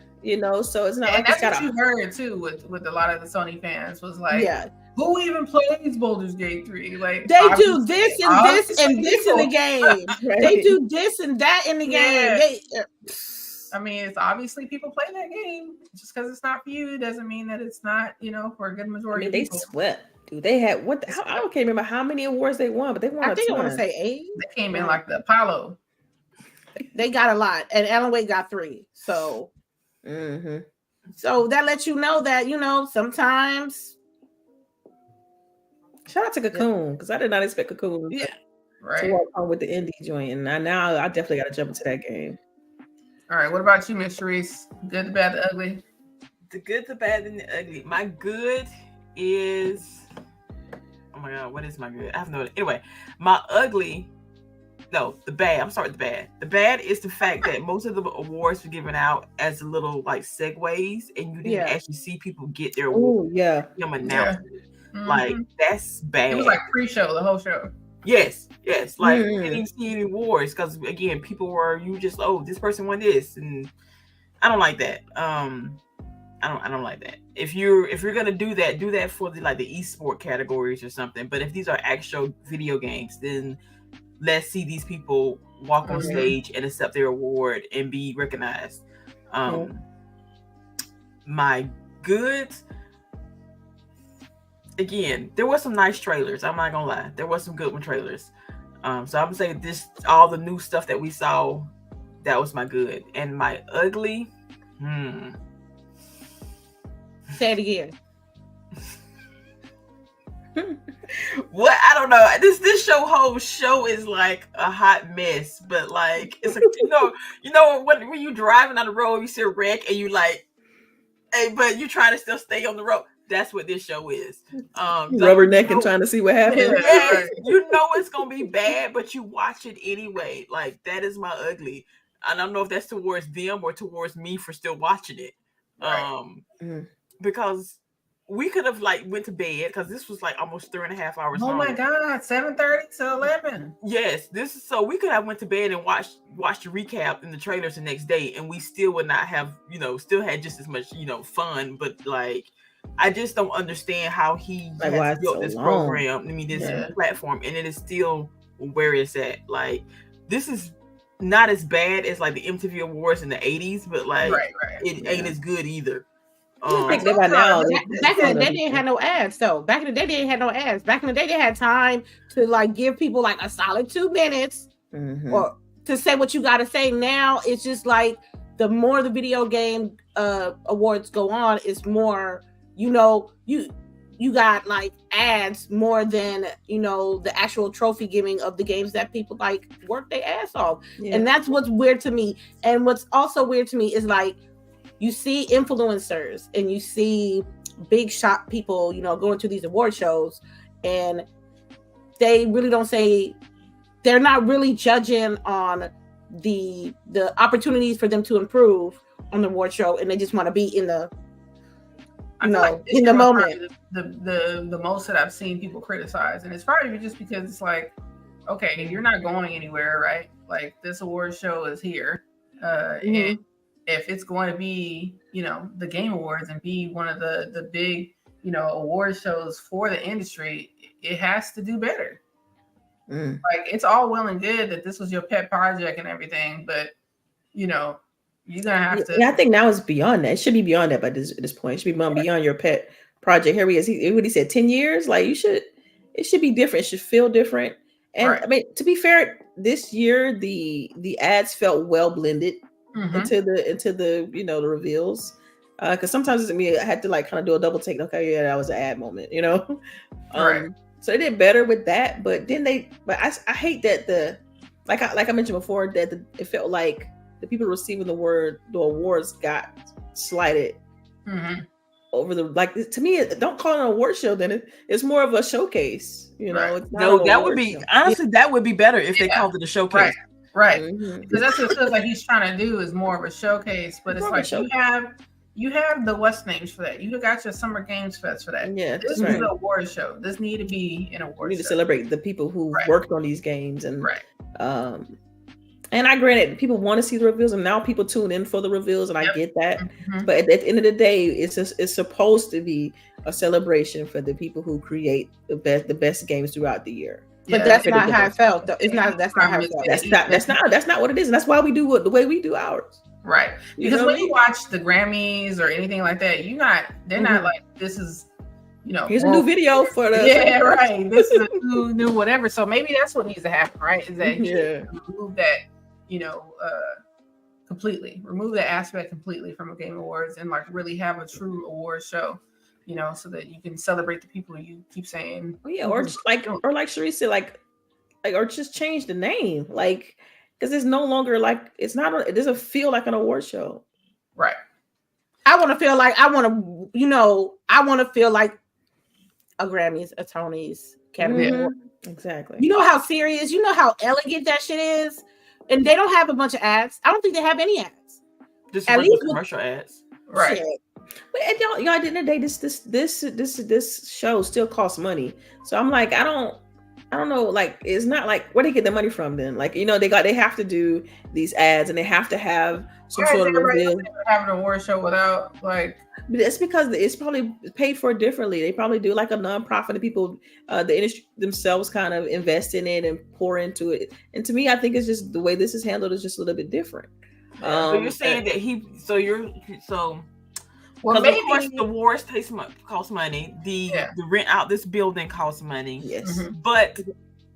so it's not.
And like that's what you heard too with a lot of the Sony fans was like, yeah. Who even plays Baldur's Gate 3? Like
they do this and this and this in the game. Right. They do this and that in the game.
I mean, it's obviously people play that game. Just because it's not for you doesn't mean that it's not, for a good majority.
I mean,
of people.
They swept. Dude, they had I don't remember how many awards they won, but they won.
I think I want to say 8.
They came in like the Apollo.
They got a lot, and Alan Wake got 3. So, so that lets you know that sometimes.
Shout out to Cocoon, because I did not expect Cocoon to walk on with the indie joint, and now I definitely got to jump into that game.
All right, what about you, Miss CHAREECE? Good, the bad, the ugly.
The good, the bad, and the ugly. My good is, oh my god, what is my good? I have no idea. Anyway, my ugly. No, the bad. I'm sorry, the bad. The bad is the fact that most of the awards were given out as little like segues, and you didn't actually see people get their award. Announced. Like that's bad.
It was like pre-show, the whole show.
Yes. Like you didn't even see any awards because again, people were this person won this, and I don't like that. I don't like that. If you're gonna do that for the esport categories or something. But if these are actual video games, then let's see these people walk on stage and accept their award and be recognized. My good. Again, there were some nice trailers. I'm not gonna lie. There were some good trailers. So I'm gonna say all the new stuff that we saw, that was my good. And my ugly,
Say it again.
What? I don't know. This whole show is like a hot mess, but like it's when you driving on the road, you see a wreck and you like, hey, but you trying to still stay on the road. That's what this show is.
Rubbernecking trying to see what happens.
Yes, it's gonna be bad, but you watch it anyway. Like that is my ugly. I don't know if that's towards them or towards me for still watching it. Because we could have like went to bed because this was like almost 3.5 hours
Oh
long.
my God, 7:30 to 11.
Yes, this is so we could have went to bed and watched the recap and the trailers the next day, and we still would not have, still had just as much, fun. But like, I just don't understand how he
Like,
has
why it's
built
so
this
long?
program. I mean, this platform, and it is still where it's at. Like, this is not as bad as like the MTV Awards in the 80s, but like, it ain't as good either.
I think that by now,
back in the day, they didn't have no ads. So back in the day, they didn't have no ads. Back in the day, they had time to like give people like a solid 2 minutes or to say what you got to say. Now it's just like the more the video game awards go on, it's more, you got like ads more than the actual trophy giving of the games that people like work their ass off. And that's what's weird to me. And what's also weird to me is like, you see influencers and you see big shot people, going to these award shows, and they really don't say, they're not really judging on the opportunities for them to improve on the award show, and they just want to be in the in the moment.
The most that I've seen people criticize, and it's probably just because it's like, okay, you're not going anywhere, right? Like, this award show is here, and if it's going to be, the Game Awards and be one of the big, award shows for the industry, it has to do better. Like, it's all well and good that this was your pet project and everything, but you're gonna have to.
Yeah, I think now it's beyond that. It should be beyond that by this point. It should be beyond your pet project. Here he is. What he said, 10 years. Like, it should be different. It should feel different. And I mean, to be fair, this year the ads felt well blended into the the reveals. Because sometimes I had to like kind of do a double take. Okay, yeah, that was an ad moment, So they did better with that, but then I hate that like I mentioned before, that it felt like the people receiving the awards got slighted over to me, don't call it an award show. Then it's more of a showcase, It's not
that would be show. Honestly, that would be better if they called it a showcase.
Right. Because that's what it feels like he's trying to do, is more of a showcase, but it's like you have the West names for that. You got your Summer Games Fest for that.
Yeah,
this is an award show. This need to be an award show.
We need to celebrate the people who worked on these games, and and I granted people want to see the reveals, and now people tune in for the reveals, and I get that. But at the end of the day, it's supposed to be a celebration for the people who create the best games throughout the year.
But that's not how I felt. That's not how I felt.
That's not what it is, and that's why we do the way we do ours.
Right. Because when you watch the Grammys or anything like that, they're not like, this is,
here's a new video for the
this is a new whatever. So maybe that's what needs to happen, right? Is that remove that, completely, remove that aspect completely from a Game Awards, and like really have a true award show, so that you can celebrate the people you keep saying.
Or like CHAREECE said, or just change the name, because it's no longer like it doesn't feel like an award show.
Right.
I want to feel like a Grammys, a Tonys, Academy Award.
Exactly.
You know how serious, how elegant that shit is, and they don't have a bunch of ads. I don't think they have any ads.
Just at least commercial ads.
Right.
Shit.
But at the end of the day, this show still costs money. So I'm like, I don't know, like, it's not like where they get the money from then. Like, they have to do these ads, and they have to have some sort of reveal.
Have an award show without like.
But it's because it's probably paid for differently. They probably do like a nonprofit, and people, the industry themselves kind of invest in it and pour into it. And to me, I think it's just the way this is handled is just a little bit different.
So you're saying that well, maybe, of course, the awards cost money. The rent out this building costs money.
Yes.
But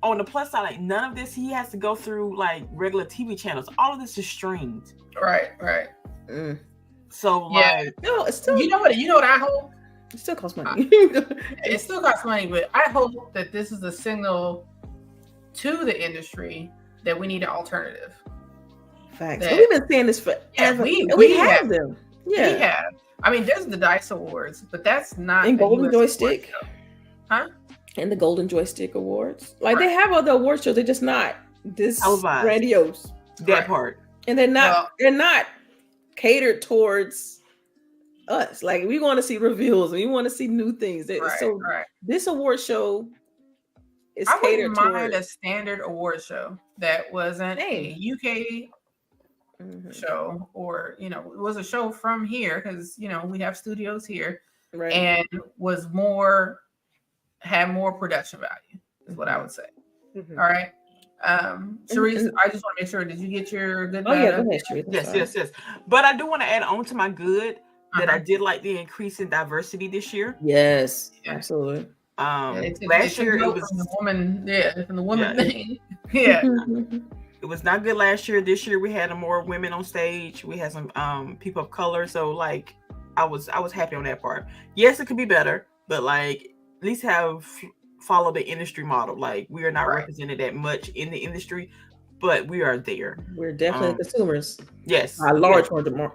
on the plus side, like, none of this he has to go through like regular TV channels. All of this is streamed.
Right.
So
no, it's still.
You know what I hope?
It still costs money.
It still costs money, but I hope that this is a signal to the industry that we need an alternative.
Facts. We've been saying this forever. We have them. Yeah.
We have. I mean, there's the DICE Awards, but that's not
and Golden Joystick.
Huh?
And the Golden Joystick Awards. Like, they have other award shows, they're just not this grandiose.
That part.
And they're not catered towards us. Like we want to see reveals. We want to see new things.
Right,
So
right.
this award show is
I
catered
wouldn't mind a
towards
standard award show that wasn't a UK show, or it was a show from here, because we have studios here,
right.
and had more production value, is what I would say. All right. CHAREECE, I just want to make sure, did you get your good?
Oh yeah, go ahead, CHAREECE.
Yes. But I do want to add on to my good that I did like the increase in diversity this year.
Yes, absolutely.
Last year it was
from the woman thing. Yeah.
It was not good last year. This year we had more women on stage. We had some people of color. So like I was happy on that part. Yes, it could be better, but like at least follow the industry model. Like we are not represented that much in the industry, but we are there.
We're definitely consumers.
Yes.
A large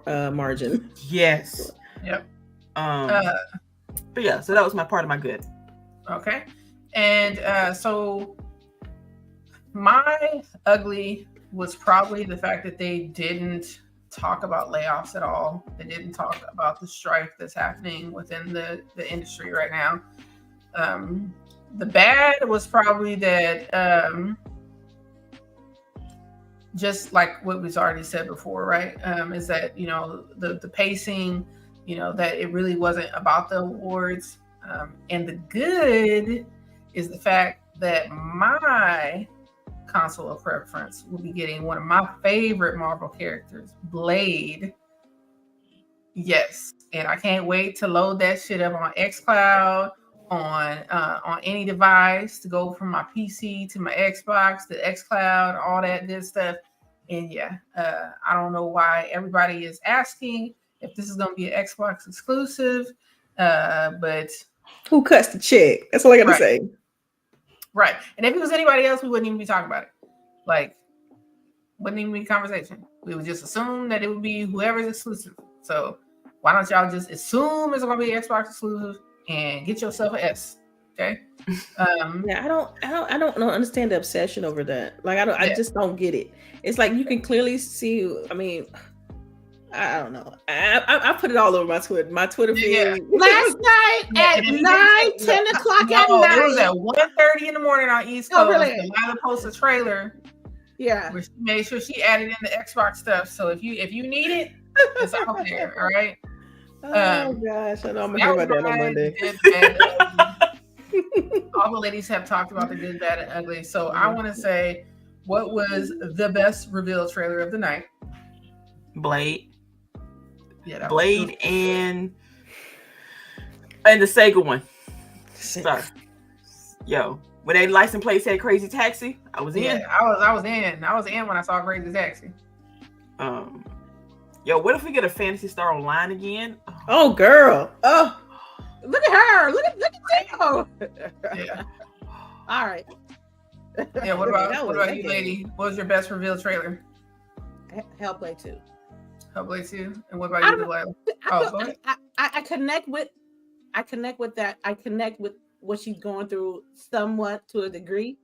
margin.
Yes.
Yep.
But yeah, so that was my part of my good.
Okay. And so my ugly was probably the fact that they didn't talk about layoffs at all. They didn't talk about the strife that's happening within the industry right now. The bad was probably that just like what was already said before, right? Is that the pacing, that it really wasn't about the awards. And the good is the fact that my console of preference will be getting one of my favorite Marvel characters, Blade. Yes, and I can't wait to load that shit up on xCloud, on any device, to go from my PC to my Xbox to xCloud, all that good stuff. And yeah, I don't know why everybody is asking if this is going to be an Xbox exclusive, but
who cuts the check? That's all I got to say.
Right. And if it was anybody else, we wouldn't even be talking about it. Like, wouldn't even be a conversation. We would just assume that it would be whoever's exclusive. So why don't y'all just assume it's going to be Xbox exclusive and get yourself an S? Okay.
Yeah, I don't understand the obsession over that. Like, I just don't get it. It's like you can clearly see. I mean, I don't know. I put it all over my Twitter feed.
Yeah. Last night at 10 o'clock at night.
It was at 1:30 in the morning on East Coast. Really? Delilah posted a trailer.
Yeah.
Where she made sure she added in the Xbox stuff. So if you need it, it's out there. All right.
Oh gosh, I know I'm gonna hear about that on Monday.
All the ladies have talked about the good, bad, and ugly. So I want to say, what was the best reveal trailer of the night?
Blade.
Yeah,
Blade and the Sega one. Sorry. Yo, when they license plate said Crazy Taxi, I was in.
Yeah, I was in when I saw Crazy Taxi.
Yo, what if we get a Phantasy Star Online again?
Oh, girl. Oh,
look at her. Look at Theo.
Yeah.
All right.
Yeah. What about you, lady? What was your best reveal trailer?
Hellblade 2.
Hellblade 2. And what about you, Delilah? Go ahead.
I connect with that. I connect with what she's going through somewhat to a degree.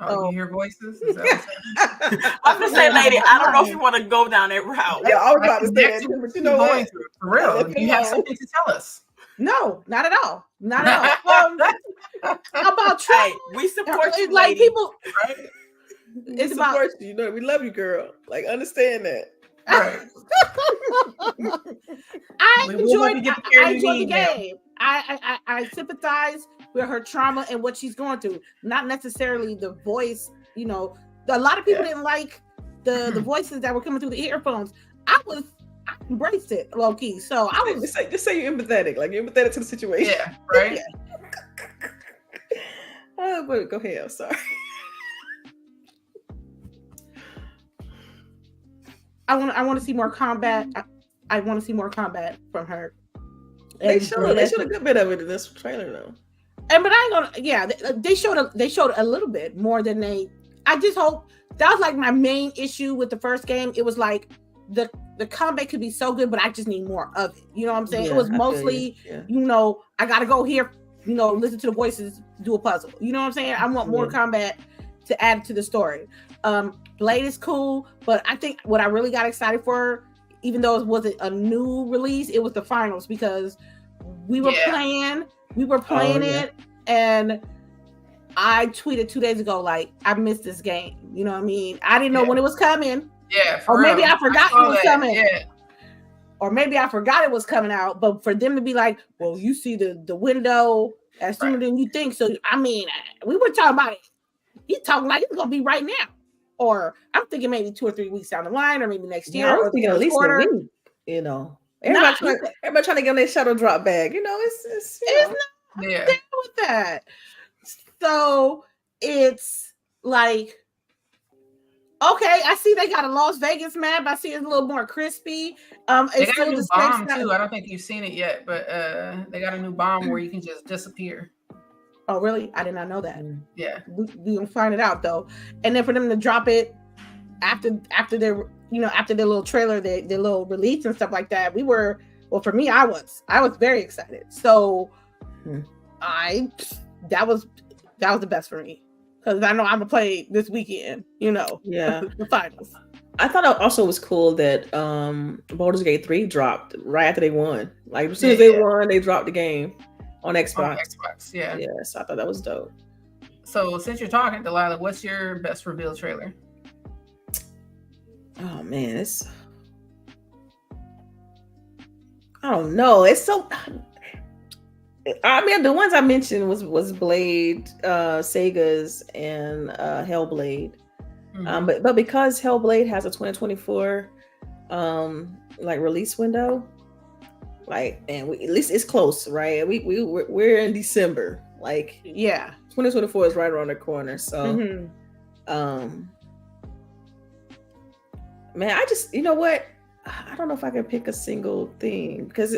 Oh, you hear voices? Is that
I'm just saying, lady, I don't know if you want to go down that route.
Yeah, I was about to say that, but you know what?
For real, you have something to tell us.
No, not at all. Not at all. How about Trump?
Hey, we support you,
like
lady.
People.
Right?
It's about
you. You know, we love you, girl. Like, understand that.
Right.
I enjoyed the game. I sympathize with her trauma and what she's going through. Not necessarily the voice. You know, a lot of people didn't like the voices that were coming through the earphones. I embraced it, low key. So I was
just say you're empathetic. Like, you're empathetic to the situation.
Yeah. Right.
But go ahead. I'm sorry.
I want to see more combat. I want to see more combat from her.
They showed a good bit of it in this trailer, though.
But I ain't gonna. Yeah, they showed a little bit more than they. I just hope that was like my main issue with the first game. It was like the combat could be so good, but I just need more of it. You know what I'm saying?
Yeah,
it was mostly, I gotta go here. Listen to the voices, do a puzzle. You know what I'm saying? I want more combat to add to the story. Blade is cool, but I think what I really got excited for even though it wasn't a new release, it was the finals because we were playing it, and I tweeted 2 days ago, like, I missed this game. You know what I mean? I didn't know when it was coming.
Yeah,
or maybe I forgot it was coming.
Yeah.
Or maybe I forgot it was coming out. But for them to be like, well, you see the window as sooner than you think. So, I mean, we were talking about it. He's talking like it's going to be right now. Or I'm thinking maybe 2 or 3 weeks down the line, or maybe next year.
I was
or
thinking at least a week, you know. Everybody trying to get on their shuttle drop bag. You know, it's
not down with that. So it's like, okay, I see they got a Las Vegas map. I see it's a little more crispy.
They got a new bomb too. I don't think you've seen it yet, but they got a new bomb where you can just disappear.
Oh, really? I did not know that.
Yeah,
we gonna find it out though. And then for them to drop it after their little trailer, their little release and stuff like that, for me, I was very excited. So that was the best for me because I know I'm gonna play this weekend. You know, the finals.
I thought it also was cool that Baldur's Gate 3 dropped right after they won. Like as soon as they won, they dropped the game on Xbox.
Yeah.
So I thought that was dope.
So since you're talking, Delilah, what's your best reveal trailer?
Oh man, I don't know. It's so. I mean, the ones I mentioned was Blade, Sega's, and Hellblade. Mm-hmm. But because Hellblade has a 2024 like release window, like, and at least it's close, right? We're in December, like 2024 is right around the corner. So, man, I just, you know what? I don't know if I can pick a single thing because,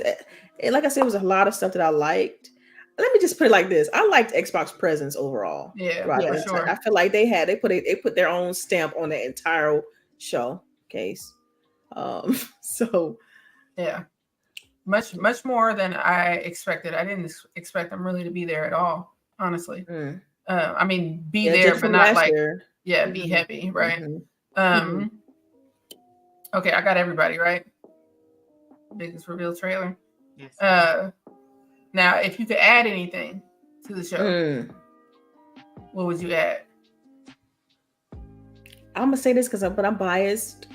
like I said, it was a lot of stuff that I liked. Let me just put it like this: I liked Xbox presence overall.
Yeah,
right.
For sure.
I feel like they put their own stamp on the entire showcase. So
yeah, much more than I expected. I didn't expect them really to be there at all, honestly. I mean, be there, but not like be heavy, right? Okay, I got everybody right. Biggest reveal trailer.
Yes.
Now, if you could add anything to the show, what would you add?
I'm gonna say this but I'm biased.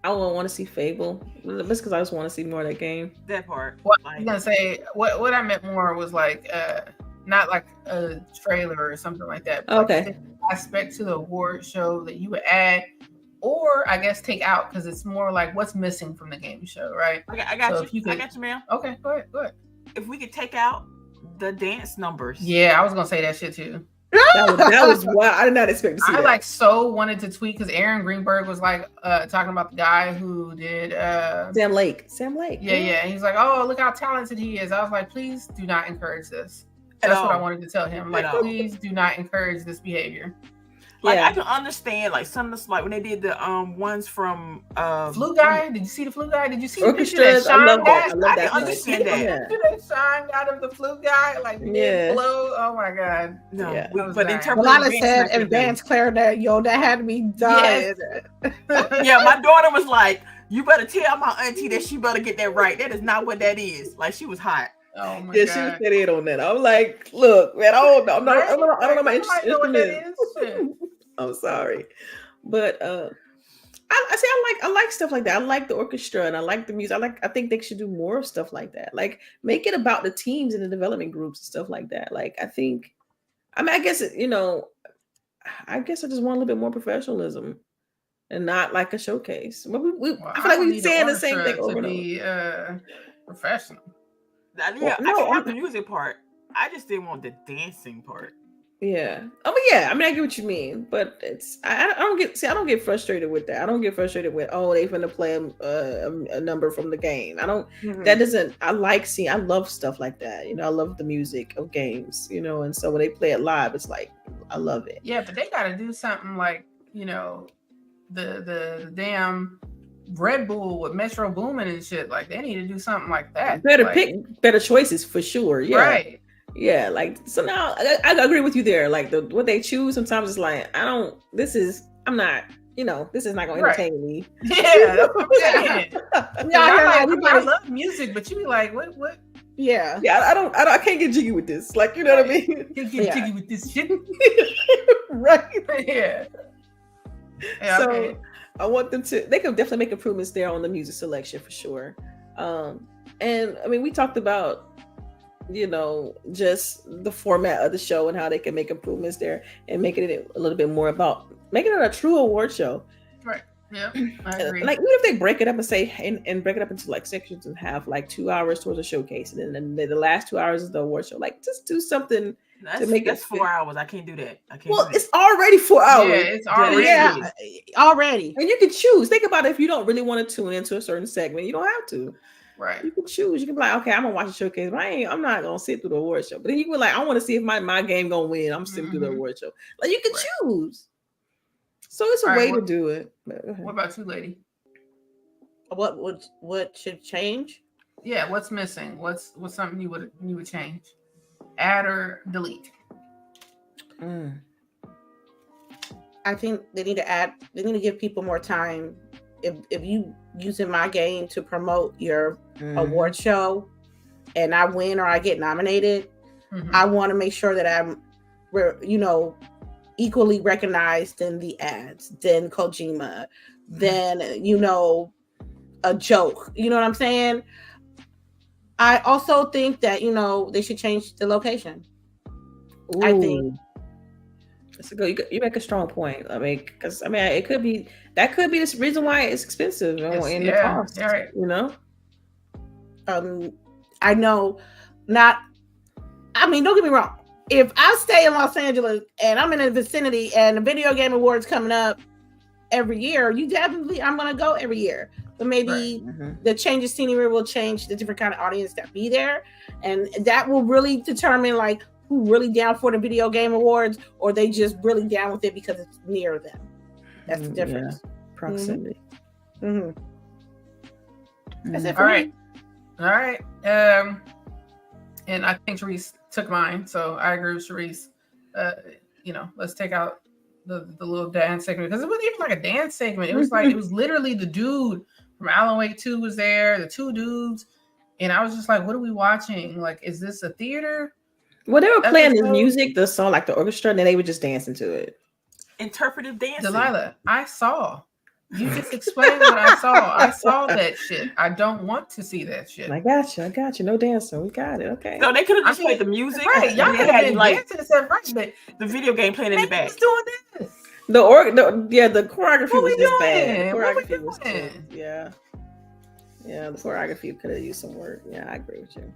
I won't want to see Fable, just because I just want to see more of that game.
That part.
Well, I was gonna say what I meant more was like not like a trailer or something like that. But
okay.
Like aspect to the award show that you would add. Or I guess take out because it's more like what's missing from the game show, right?
Okay, I got you. I got you, ma'am.
Okay, go ahead.
If we could take out the dance numbers.
Yeah, I was gonna say that shit too.
that was wild. I did not expect to see that.
I like so wanted to tweet because Aaron Greenberg was like talking about the guy who did
Sam Lake.
Yeah. He's like, oh, look how talented he is. I was like, please do not encourage this. That's what I wanted to tell him. Like, please do not encourage this behavior.
Like I can understand like some of the like when they did the ones from
Flu Guy. Did you see the Flu Guy? Did you see the picture
that
Sean got?
I love that.
I can understand that.
That Sean got of the Flu Guy, like blow. Oh my god.
No,
but
Delilah said advanced Claire that that had to be done.
Yes.
Yeah, my daughter was like, you better tell my auntie that she better get that right. That is not what that is. Like she was hot.
Oh my god.
She was set in on that. I'm like, look, man, I don't know my instrument. I'm sorry, but I like stuff like that. I like the orchestra and I like the music. I think they should do more of stuff like that. Like make it about the teams and the development groups and stuff like that. Like I guess I just want a little bit more professionalism and not like a showcase. I feel like we're saying the same thing over and over.
Professional.
I can have the music part. I just didn't want the dancing part.
Yeah. Oh, but yeah. I mean, I get what you mean, but I don't get frustrated with that. I don't get frustrated with they finna play a number from the game. I don't. That doesn't. I love stuff like that. I love the music of games. And so when they play it live, it's like I love it.
Yeah, but they got to do something like the damn Red Bull with Metro Boomin and shit. Like they need to do something like that.
Pick better choices for sure. Yeah.
Right.
Yeah, like so now I agree with you there. Like what they choose sometimes it's like I'm not this is not going to
Right.
entertain me.
Yeah, that's what I'm saying. I
Everybody-
love music, but you be like, what?
Yeah.
Yeah, I can't get jiggy with this. Like, you know what I mean?
Get
Yeah.
jiggy with this shit.
Right.
Yeah. Yeah,
So
okay.
I want them to. They could definitely make improvements there on the music selection for sure. And I mean, we talked about just the format of the show and how they can make improvements there and making it a little bit more about making it a true award show.
Right. Yeah, I agree.
Like, even if they break it up and say and break it up into like sections and have like 2 hours towards a showcase, and then the last 2 hours is the award show. Like, just do something to make
that's
it
4 hours. I can't do that. I can't.
Well,
do that.
it's already 4 hours.
Yeah, it's already.
Yeah, already.
And you can choose. Think about it. If you don't really want to tune into a certain segment, you don't have to.
Right.
You can choose. You can be like, okay, I'm gonna watch the showcase, but I'm not gonna sit through the award show. But then you can be like, I want to see if my game gonna win. I'm sitting through the award show. Like, you can choose. So it's a
All
way
right,
to do it.
What about you, lady?
What should change?
Yeah, what's missing? What's something you would change? Add or delete?
I think they need to give people more time. If you using my game to promote your award show and I win or I get nominated, I want to make sure that I'm equally recognized in the ads, than Kojima, than a joke. You know what I'm saying? I also think that they should change the location.
Ooh.
I think
that's a good. You make a strong point. I mean, because it could be this reason why it's expensive and the cost.
Yeah, right.
I know not. I mean, don't get me wrong. If I stay in Los Angeles and I'm in the vicinity and the Video Game Awards coming up every year, I'm gonna go every year. But maybe the change of scenery will change the different kind of audience that be there, and that will really determine like who really down for the Video Game Awards, or they just really down with it because it's near them. That's the difference.
Yeah. Proximity.
That's it
All
for me.
All right. And I think CHAREECE took mine, so I agree with CHAREECE. Let's take out the little dance segment, because it wasn't even like a dance segment. It was like it was literally the dude from Alan Wake 2 was there, the two dudes, and I was just like, what are we watching? Like, is this a theater?
Well, they were playing the music, the song, like the orchestra, and then they were just dancing to it.
Interpretive dancing.
Delilah, I saw. You just explained what I saw. I saw that shit. I don't want to see that shit.
I got you. No dancing. We got it. Okay.
No, they could have just played the music.
Right. Y'all could have been dancing and stuff, right? But
the video game playing in the back.
Who's doing this?
The choreography was just bad. The choreography was good. Yeah, the choreography could have used some work. Yeah, I agree with you.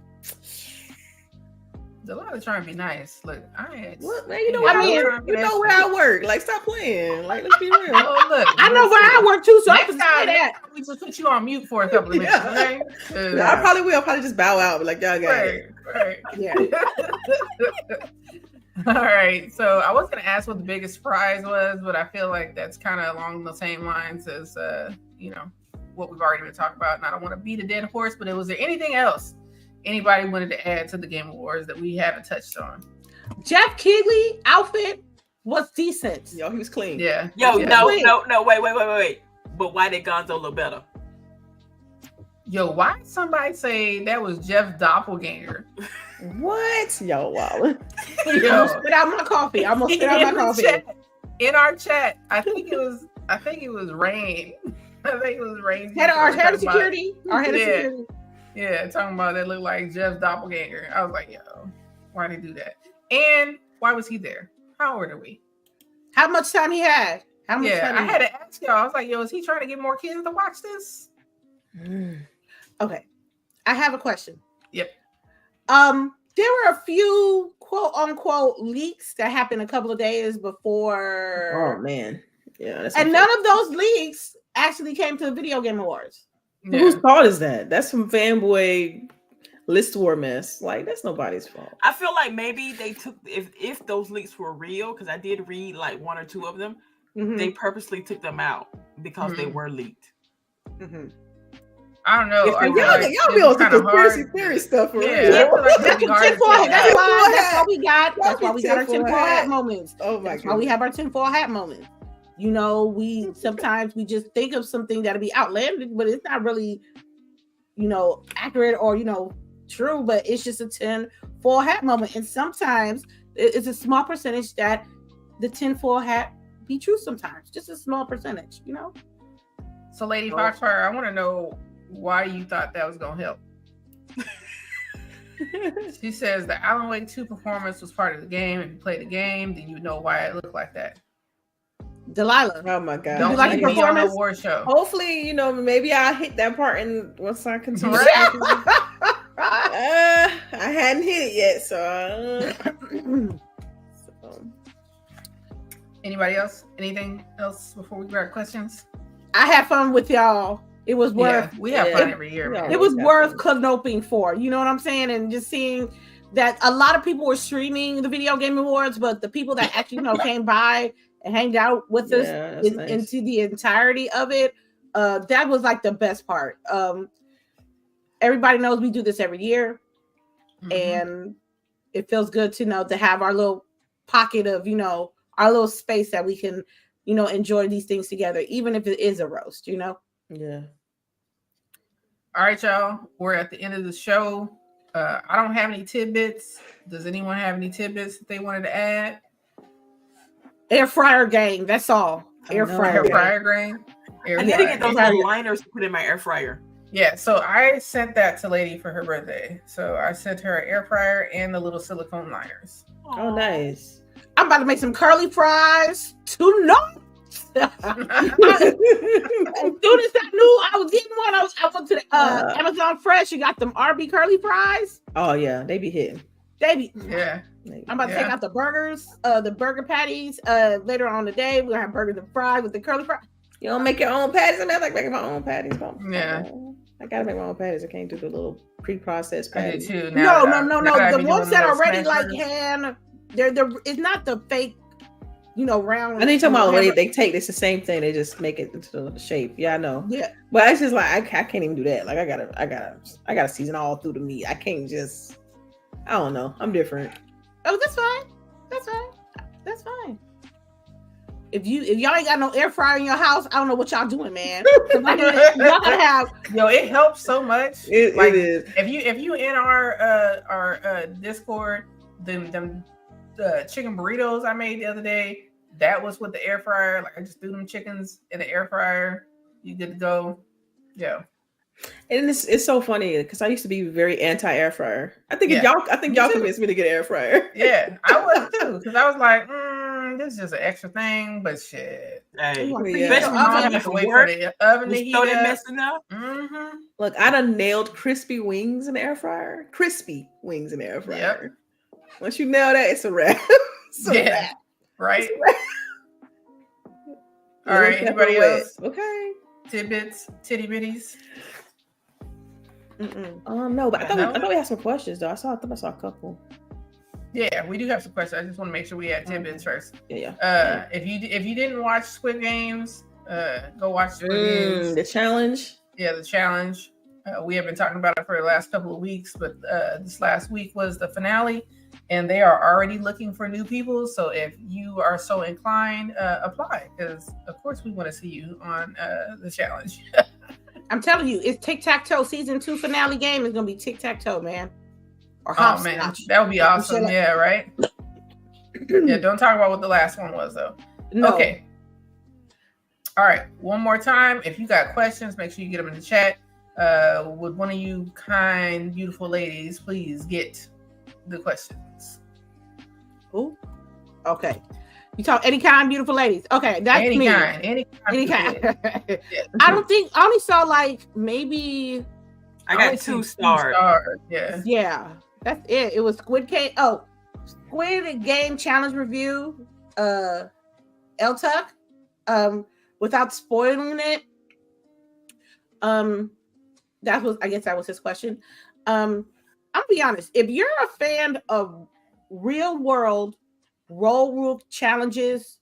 Delilah trying to be nice. Look, I ain't.
What, man? You know where I work. Like, stop playing. Like, let's be real.
Oh, look,
I know where I work too, so I
next
can
time
say that.
we just put you on mute for a couple of minutes, okay?
Yeah, I probably will. I'll probably just bow out. Like, y'all got it.
Right.
Yeah.
All right. So I was going to ask what the biggest surprise was, but I feel like that's kind of along the same lines as, what we've already been talking about. And I don't want to beat a dead horse, but was there anything else anybody wanted to add to the Game Awards that we haven't touched on?
Jeff Keighley outfit was decent.
Yo, he was clean.
Yeah.
No, wait. But why did Gonzo look better?
Yo, why did somebody say that was Jeff Doppelganger?
What? Yo, wow.
Yo, spit out my coffee. I'm gonna spit out my coffee.
In our chat, I think it was Rain. I think it was Rain.
Our head of security. Our head of security.
Yeah, talking about that looked like Jeff Doppelganger. I was like, yo, why did he do that? And why was he there? How old are we?
How much time he had?
I had to ask y'all. I was like, yo, is he trying to get more kids to watch this?
Okay. I have a question.
Yep.
There were a few quote unquote leaks that happened a couple of days before.
Oh man. Yeah.
And none of those leaks actually came to the Video Game Awards.
Yeah.
Whose fault is that? That's some fanboy list war mess. Like, that's nobody's fault.
I feel like maybe they took, if those leaks were real, because I did read like one or two of them, they purposely took them out because they were leaked.
I don't know.
Y'all be on some conspiracy theory stuff for real.
That's why we got our tinfoil hat moments.
Oh my god.
That's why we have our tinfoil hat moments. You know, we sometimes we just think of something that'll be outlandish, but it's not really, you know, accurate or, you know, true, but it's just a 10-foil hat moment. And sometimes it's a small percentage that the 10-foil hat be true sometimes. Just a small percentage, you know?
So Lady Foxfire, I want to know why you thought that was going to help. She says the Alan Wake 2 performance was part of the game. If you play the game, then you know why it looked like that.
Delilah.
Oh my God.
Don't
like
like
the
me on the
performance?
award show.
Hopefully, you know, maybe I'll hit that part and once I continue. I hadn't hit it yet, so.
Anybody else? Anything else before we grab questions?
I had fun with y'all. It was worth.
Yeah, we have fun every year.
Yeah.
Man.
It was worth knoping for. You know what I'm saying? And just seeing that a lot of people were streaming the Video Game Awards, but the people that actually, you know, came by and hanged out with us
nice.
into the entirety of it, that was like the best part. Everybody knows we do this every year, and it feels good to know to have our little pocket of, you know, our little space that we can, you know, enjoy these things together, even if it is a roast, you know?
Yeah.
All right, y'all. We're at the end of the show. I don't have any tidbits. Does anyone have any tidbits that they wanted to add?
Air fryer gang, that's all. Air fryer
grain.
I need to get those little liners to put in my air fryer.
Yeah, so I sent that to Lady for her birthday. So I sent her an air fryer and the little silicone liners.
Oh, nice.
I'm about to make some curly fries tonight. As soon as I knew I was getting one, I went to the Amazon Fresh. You got them RB curly fries.
Oh yeah, they be hitting.
Yeah.
I'm about to take out the burgers, the burger patties. Later on today, we're gonna have burgers and fries with the curly fries.
You don't make your own patties. I mean, I like making my own patties.
Yeah.
I gotta make my own patties. I can't do the little pre-processed patties.
I do too.
No. The ones that are already like hand, they're it's not the fake, you know, round.
I think talking about what they take. It's the same thing. They just make it into the shape. Yeah, I know.
Yeah,
but it's just like I can't even do that. Like I gotta season all through the meat. I can't just. I don't know. I'm different.
Oh, that's fine. That's fine. If y'all ain't got no air fryer in your house, I don't know what y'all doing, man. Y'all gotta have.
Yo, it helps so much.
It is.
If you in our Discord, them chicken burritos I made the other day, that was with the air fryer. Like I just threw them chickens in the air fryer. You good to go. Yeah.
And it's so funny because I used to be very anti air fryer. I think y'all convinced me to get an air fryer.
Yeah, I was too because I was like, this is just an extra thing, but shit.
Hey,
especially when you have to wait for the oven to heat up.
Messing up.
Mm-hmm.
Look, I done nailed crispy wings in the air fryer. Crispy wings in the air fryer. Yep. Once you nail that, it's a wrap. It's a wrap.
Right. All right. Anybody else?
Okay.
Tidbits, titty bitties.
No, but I thought we had some questions though. I thought I saw a couple.
Yeah, we do have some questions. I just want to make sure we had tidbits first.
Yeah.
If you didn't watch Squid Games, go watch Squid Games.
The challenge.
Yeah, the challenge. We have been talking about it for the last couple of weeks, but this last week was the finale, and they are already looking for new people. So if you are so inclined, apply because of course we want to see you on the challenge.
I'm telling you, it's tic-tac-toe. Season 2 finale game is gonna be tic-tac-toe, man. Or
oh man, that would be awesome. Yeah, right. Yeah, don't talk about what the last one was though. No. Okay. All right, one more time. If you got questions, make sure you get them in the chat. Would one of you kind, beautiful ladies please get the questions?
Who? Okay. You talk any kind, beautiful ladies. Okay, that's
any
me.
Any kind.
I only saw like maybe.
I got 2 stars.
Yeah.
Yeah, that's it. It was Squid Game. Oh, Squid Game Challenge review. L-Tuck. Without spoiling it. That was his question. I'll be honest. If you're a fan of real world role challenges,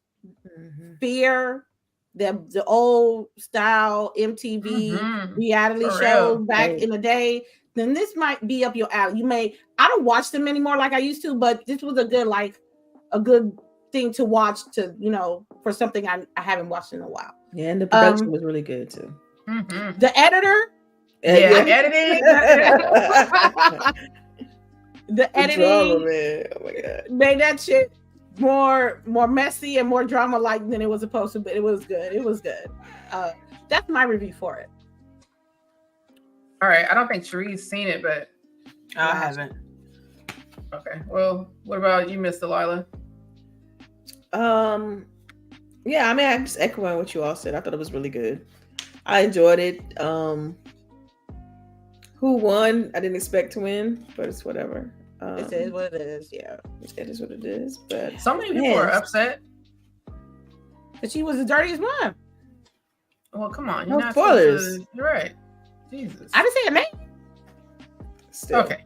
Fear, the old style MTV reality show back in the day, then this might be up your alley. I don't watch them anymore like I used to, but this was a good thing to watch to, for something I haven't watched in a while.
Yeah, and the production was really good too.
Mm-hmm.
The editor,
Editing.
the editing,
drama, man. Oh my god,
made that shit more messy and more drama like than it was supposed to. But it was good. It was good. That's my review for it.
All right, I don't think Cheree's seen it, but
I haven't.
okay. Well, what about you, Miss Delilah?
Yeah, I mean, I'm just echoing what you all said. I thought it was really good. I enjoyed it. Who won? I didn't expect to win, but it's whatever.
It is what it is. Yeah,
it is what it is. But
So many people are upset.
because she was the dirtiest one.
Well, come on.
No
You're not
spoilers.
supposed to- You're right. Jesus.
I didn't say a name.
still,
Okay.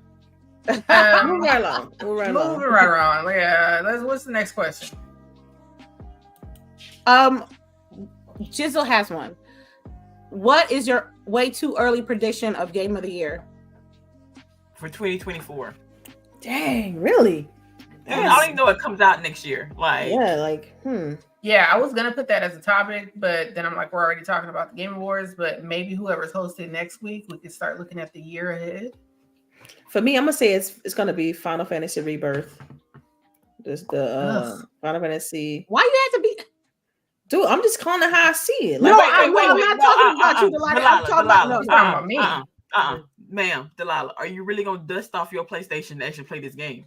move right along. Move right along.
Moving right around. Yeah. What's the next question?
Jizzle has one. What is your way too early prediction of game of the year?
For 2024.
Dang, really?
I don't even know it comes out next year. Like,
Yeah, like,
Yeah, I was gonna put that as a topic, but then I'm like, we're already talking about the Game Awards. But maybe whoever's hosting next week, we could start looking at the year ahead.
For me, I'm gonna say it's gonna be Final Fantasy Rebirth. Just the Final Fantasy.
Why you have to be?
Dude, I'm just calling it how I see it. Like,
No, I'm not talking about you, Delilah. I'm talking about
You're talking about me.
Ma'am, Delilah, are you really gonna dust off your PlayStation to actually play this game?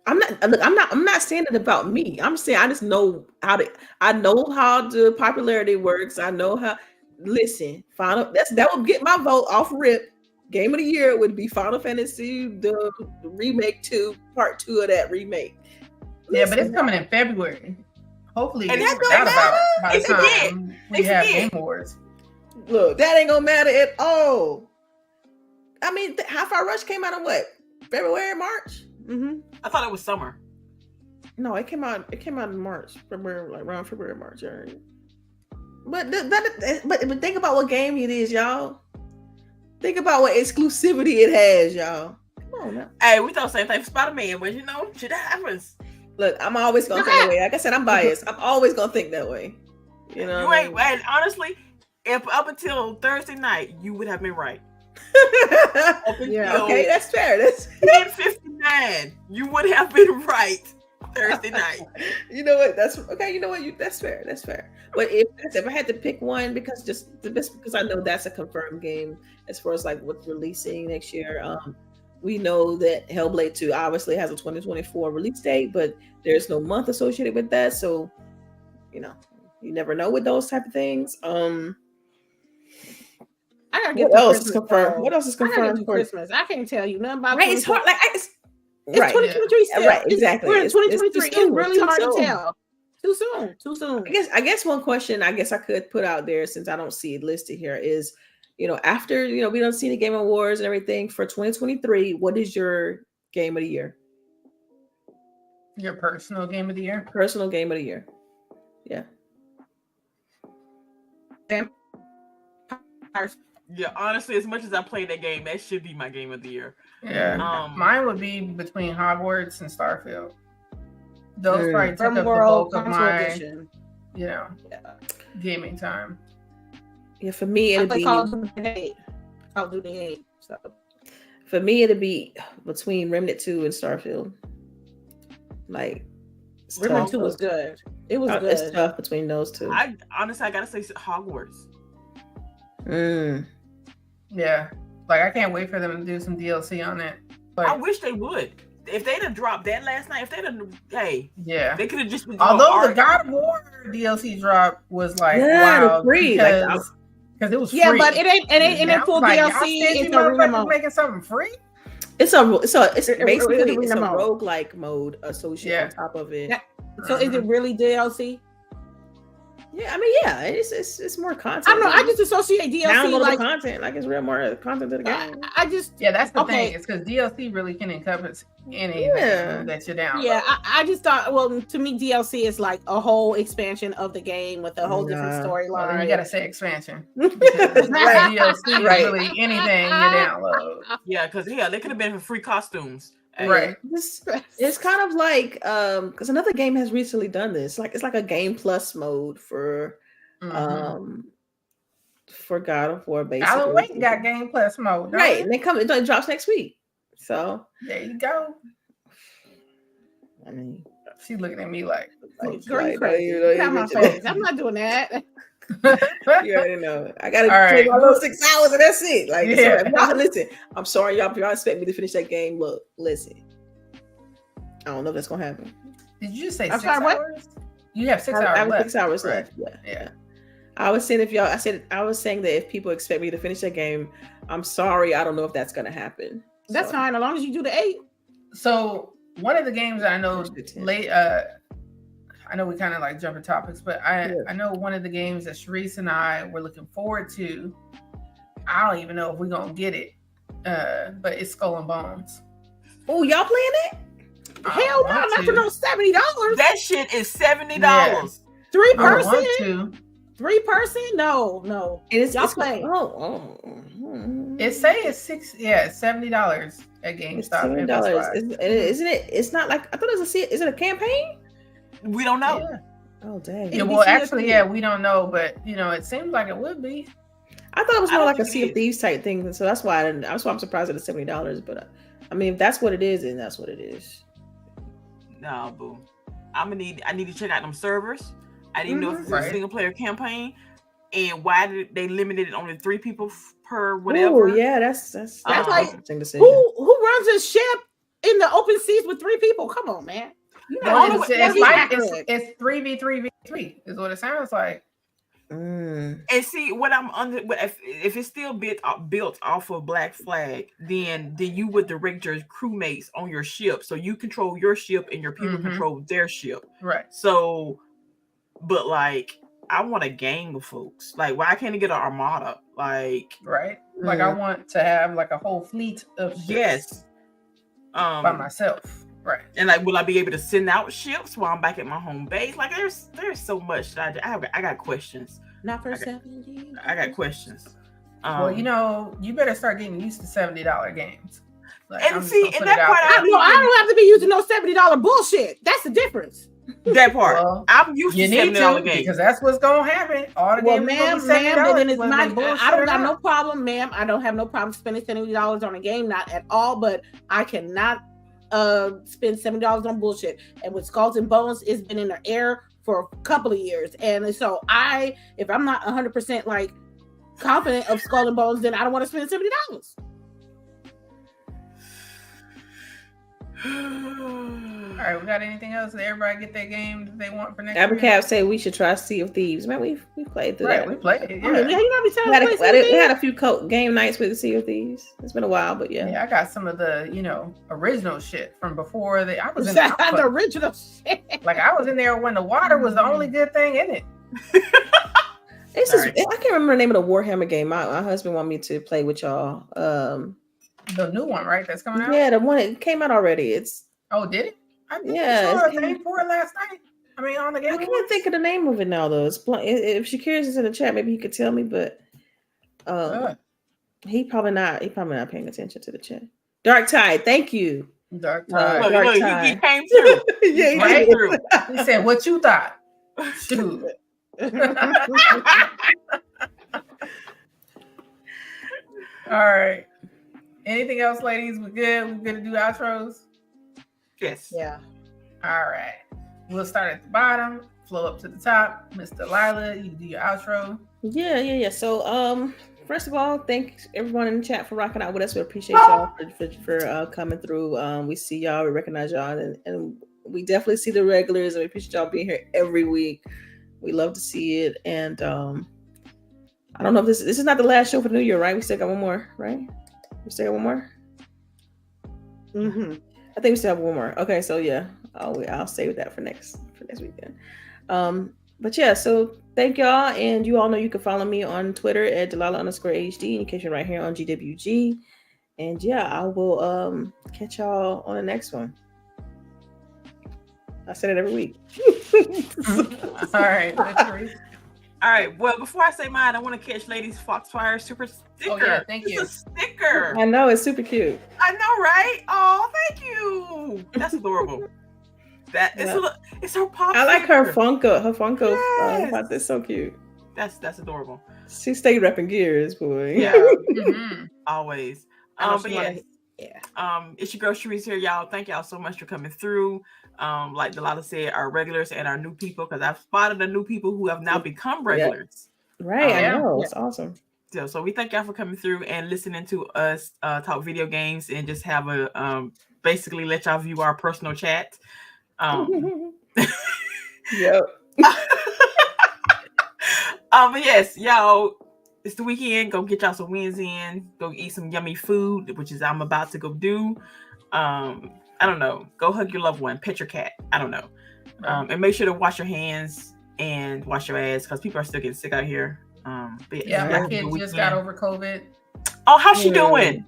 I'm not. Look, I'm not saying it about me. I'm saying I just know how to. I know how the popularity works. I know how. Listen, that would get my vote off rip. Game of the year would be Final Fantasy the remake 2, part 2 of that remake.
Yeah, but it's coming in February. Hopefully,
And
it's
that don't
out
matter.
by the
It's
time we
It's
have
again.
Game Awards.
Look, that ain't gonna matter at all. I mean, Hi-Fi Rush came out in what? February, March?
Mm-hmm.
I thought it was summer.
No, it came out in March, February, like around February, March. Right? But think about what game it is, y'all. Think about what exclusivity it has, y'all. Come on now.
Hey, we thought the same thing for Spider-Man, but you know, shit happens.
Look, I'm always gonna think that way. Like I said, I'm biased. I'm always gonna think that way. You know,
You ain't. And honestly, if up until Thursday night, you would have been right. Up until
Yeah.
Okay, that's fair. That's
10:59, you would have been right Thursday night.
you know what? That's okay. You know what? That's fair. That's fair. But if I had to pick one, because I know that's a confirmed game as far as like what's releasing next year. We know that Hellblade 2 obviously has a 2024 release date, but there's no month associated with that. So, you know, you never know with those type of things.
I gotta get
What else
Christmas,
is confirmed?
though.
What else is
I gotta
confirmed
do
for
Christmas. I can't tell you nothing about
Right, it's hard. Like
It's
right.
2023 still.
Right, exactly.
We're in
It's too
2023. It's
soon.
really
Too
hard
soon.
to tell. Too soon.
I guess one question I could put out there, since I don't see it listed here, is, you know, after, you know, we don't see the Game Awards and everything for 2023, what is your game of the year?
Your personal Game of the Year.
Personal game of the year. Yeah.
Yeah, honestly, as much as I played that game, that should be my game of the year.
Yeah. Mine would be between Hogwarts and Starfield. Those probably took
From
up the
World
bulk of
Console
my,
Edition.
gaming time.
Yeah, for me
I
it'd
play
be
Call of Duty 8. Call of Duty 8. So
for me it'd be between Remnant 2 and Starfield. Like it's
Remnant
tough.
2 was good. It was
It's
good.
tough between those two.
I gotta say Hogwarts.
Yeah. Like I can't wait for them to do some DLC on it. Like,
I wish they would. If they'd have dropped that last night,
yeah.
they could have just been.
Although the God of War DLC drop was like
the free,
because it was
Yeah,
free.
but it ain't full
like,
DLC.
y'all stingy
It's a arena
motherfuckers
mode.
making something free.
It's basically
it's
it's a
arena mode.
roguelike mode associated on top of it.
Yeah. So is it really DLC?
Yeah, I mean, yeah, it's more content.
I don't know. I just associate DLC
downloadable
like
content, like it's real more content to the game.
I just
Yeah, that's the
Okay.
thing. It's because DLC really can encompass anything
Yeah.
that you're down.
yeah, I just thought. Well, to me, DLC is like a whole expansion of the game with a whole different
Nah.
Well, then
storyline.
you gotta say expansion. Because
Right.
DLC is
Right.
really anything you download.
Yeah, because hell, they could have been for free costumes.
Right.
It's kind of like because another game has recently done this. Like it's like a game plus mode for God of War, basically.
Alan Wake got Game Plus mode,
right? And it drops next week. So
there you go.
I mean,
she's looking at me like
girl, you crazy. Got my face. I'm not doing that.
You already know. I gotta play my little 6 hours and that's it. Like, listen, I'm sorry, y'all. If y'all expect me to finish that game, look, listen. I don't know if that's gonna happen.
Did you just say 6 hours? What? You have 6 hours
I have
left.
6 hours left. Yeah. I was saying I was saying that if people expect me to finish that game, I'm sorry. I don't know if that's gonna happen.
That's fine, as long as you do the 8.
So one of the games I know I know we kind of like jumping topics, but I know one of the games that CHAREECE and I were looking forward to. I don't even know if we're gonna get it, but it's Skull and Bones.
Oh, y'all playing it?
Hell no, not for no $70.
That shit is $70.
Yeah.
3 person? 3 person? No.
Y'all
play.
It say it's $70 at GameStop.
$70. Isn't it? It's not like I thought it was is it a campaign?
We don't know.
Yeah.
Oh dang.
Yeah, well, actually, we don't know, but it seems like it would be.
I thought it was more like a Sea of Thieves type thing, so that's why I'm surprised at the $70. But I mean, if that's what it is, then that's what it is.
No, boo. I need to check out them servers. I didn't know if it's a single player campaign, and why did they limited it only 3 people per whatever.
Oh yeah, that's
like who runs a ship in the open seas with 3 people? Come on, man.
It's 3v3v3 is what it sounds like.
And see what I'm under. If it's still built off of Black Flag, then you would direct your crewmates on your ship, so you control your ship and your people control their ship.
Right.
So, but like, I want a gang of folks. Like, why can't I get an armada? Like,
right. Like, I want to have like a whole fleet of ships. By myself. Right.
And like, will I be able to send out ships while I'm back at my home base? Like, there's so much that I got questions.
Not for 70.
I got questions.
Well, you better start getting used to $70 games. Like,
and see, and that part,
I don't have to be using no $70 bullshit. That's the difference.
That part, I'm used to $70 games
because that's what's gonna happen. All the games
ma'am, but then it's my. I don't got no problem, ma'am. I don't have no problem spending $70 on a game, not at all. But I cannot spend $70 on bullshit. And with Skulls and Bones, it's been in the air for a couple of years, and so if I'm not 100% like confident of Skull and Bones, then I don't want to spend $70.
All right, we got anything else? Did everybody get that game that they want for next
year?
Recap
say we should try Sea of Thieves. Man, we played through that.
We played it.
Yeah.
We had a few game nights with the Sea of Thieves. It's been a while, but yeah.
Yeah, I got some of the original shit from before I was in
the original shit.
Like I was in there when the water was the only good thing in it.
I can't remember the name of the Warhammer game. My husband wanted me to play with y'all.
The new one, right? That's coming out.
Yeah, the one that came out already.
Oh, did it? I saw a thing for it last night. I mean, on the game.
I can't think of the name of it now, though. If Shakira's is in the chat, maybe he could tell me. But he probably not paying attention to the chat. Dark Tide, thank you.
Dark Tide.
Dark Tide. He came through.
Yeah, he came through.
He said, "What you thought?" Shoot. All right. Anything else, ladies? We good? We good to do outros?
Yes.
Yeah.
All right. We'll start at the bottom, flow up to the top. Miss Delilah, you can do your outro.
Yeah. So, first of all, thanks everyone in the chat for rocking out with us. We appreciate y'all for coming through. We see y'all, we recognize y'all, and we definitely see the regulars, and we appreciate y'all being here every week. We love to see it, and I don't know if this is not the last show for the new year, right? We still got one more, right? We still got one more. I think we still have one more. Okay, so yeah, I'll save that for next weekend. But yeah, so thank y'all, and you all know you can follow me on Twitter at Delilah_HD, in case you're right here on GWG. And yeah, I will catch y'all on the next one. I said it every week.
All right.
All right. Well, before I say mine, I want to catch Ladies Foxfire super sticker.
Oh, yeah, thank you.
It's a sticker.
I know, it's super cute.
I know, right? Oh, thank you. That's adorable. That it's her pop.
I like her
sticker.
Funko. Her Funko.
Yes.
That's so cute.
That's adorable.
She stayed repping gears, boy.
Yeah.
Mhm.
Always.
I know
But
she
yeah.
wanna- yeah.
It's your girl CHAREECE here, y'all. Thank y'all so much for coming through. Like Delilah said, our regulars and our new people, because I've spotted the new people who have now become regulars.
Right, I
Yeah.
know. It's awesome.
So we thank y'all for coming through and listening to us talk video games and just have a basically let y'all view our personal chat.
Yep.
But yes, y'all, it's the weekend. Go get y'all some wins in. Go eat some yummy food, which is I'm about to go do. I don't know. Go hug your loved one. Pet your cat. I don't know. And make sure to wash your hands and wash your ass because people are still getting sick out here. But
Yeah,
y'all
my kid just got over COVID.
Oh, how's she doing?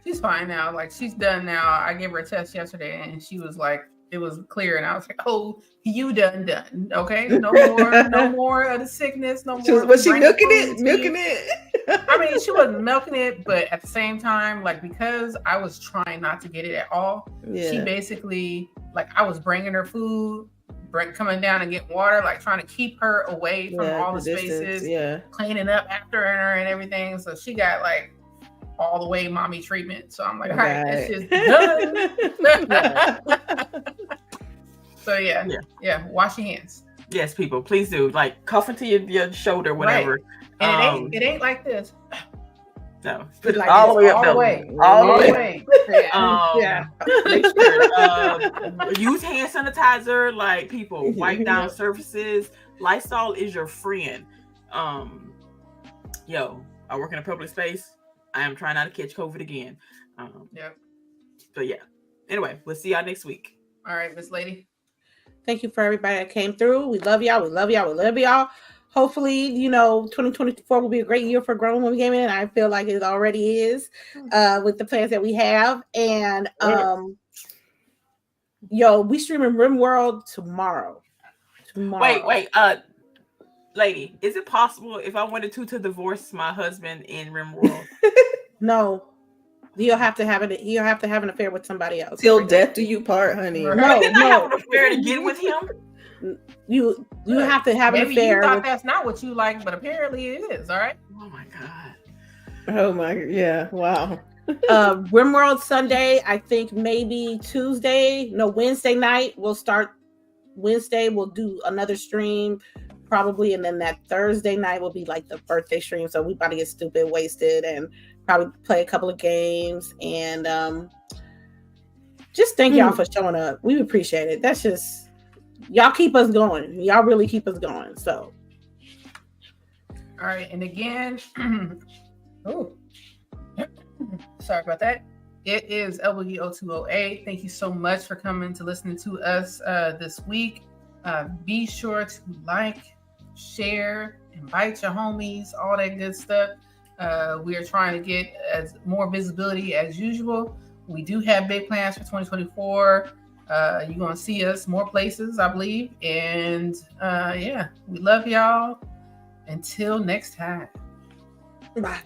She's fine now. Like, she's done now. I gave her a test yesterday and she was like, it was clear. And I was like, oh, you done. Okay. No more of the sickness. No more.
Was she
bringing
milking
food
it?
to
Milking
you.
it?
I mean, she wasn't milking it, but at the same time, like, because I was trying not to get it at all, she
Yeah.
basically, like, I was bringing her food, coming down and getting water, like trying to keep her away from all the
distance,
spaces,
yeah.
cleaning up after her and everything. So she got like all the way mommy treatment. So I'm like, all right, that's just done. So yeah, wash your hands.
Yes, people, please do. Like, cuff into your shoulder, whatever.
Right. And it ain't like this.
No,
Put it like
all the
this,
way
all
up
the
though.
way.
All the way.
Yeah.
Make sure use hand sanitizer. Like, people, wipe down surfaces. Lysol is your friend. Yo, I work in a public space. I am trying not to catch COVID again.
Yep.
So yeah. Anyway, we'll see y'all next week.
All right, Miss Lady.
Thank you for everybody that came through. We love y'all. We love y'all. We love y'all. Hopefully, 2024 will be a great year for Grown Women Gaming. And I feel like it already is with the plans that we have. And we streaming RimWorld tomorrow.
Wait, lady, is it possible if I wanted to divorce my husband in RimWorld?
No. You'll have to have an affair with somebody else.
Till death do you part, honey.
Did I have an affair to get with him?
You have to have an affair.
You thought that's not what you like, but apparently it is. All right.
Oh my god.
Oh my, yeah. Wow.
RimWorld Sunday, I think maybe Wednesday night. We'll start Wednesday. We'll do another stream probably, and then that Thursday night will be like the birthday stream. So we about to get stupid, wasted, and probably play a couple of games. And just thank y'all for showing up. We appreciate it. That's just y'all keep us going. Y'all really keep us going. So,
all right, and again, sorry about that. It is LBOOGIE 0208. Thank you so much for coming to listening to us this week. Be sure to like, share, invite your homies, all that good stuff. We are trying to get as more visibility as usual. We do have big plans for 2024. You're going to see us more places, I believe. And we love y'all. Until next time.
bye.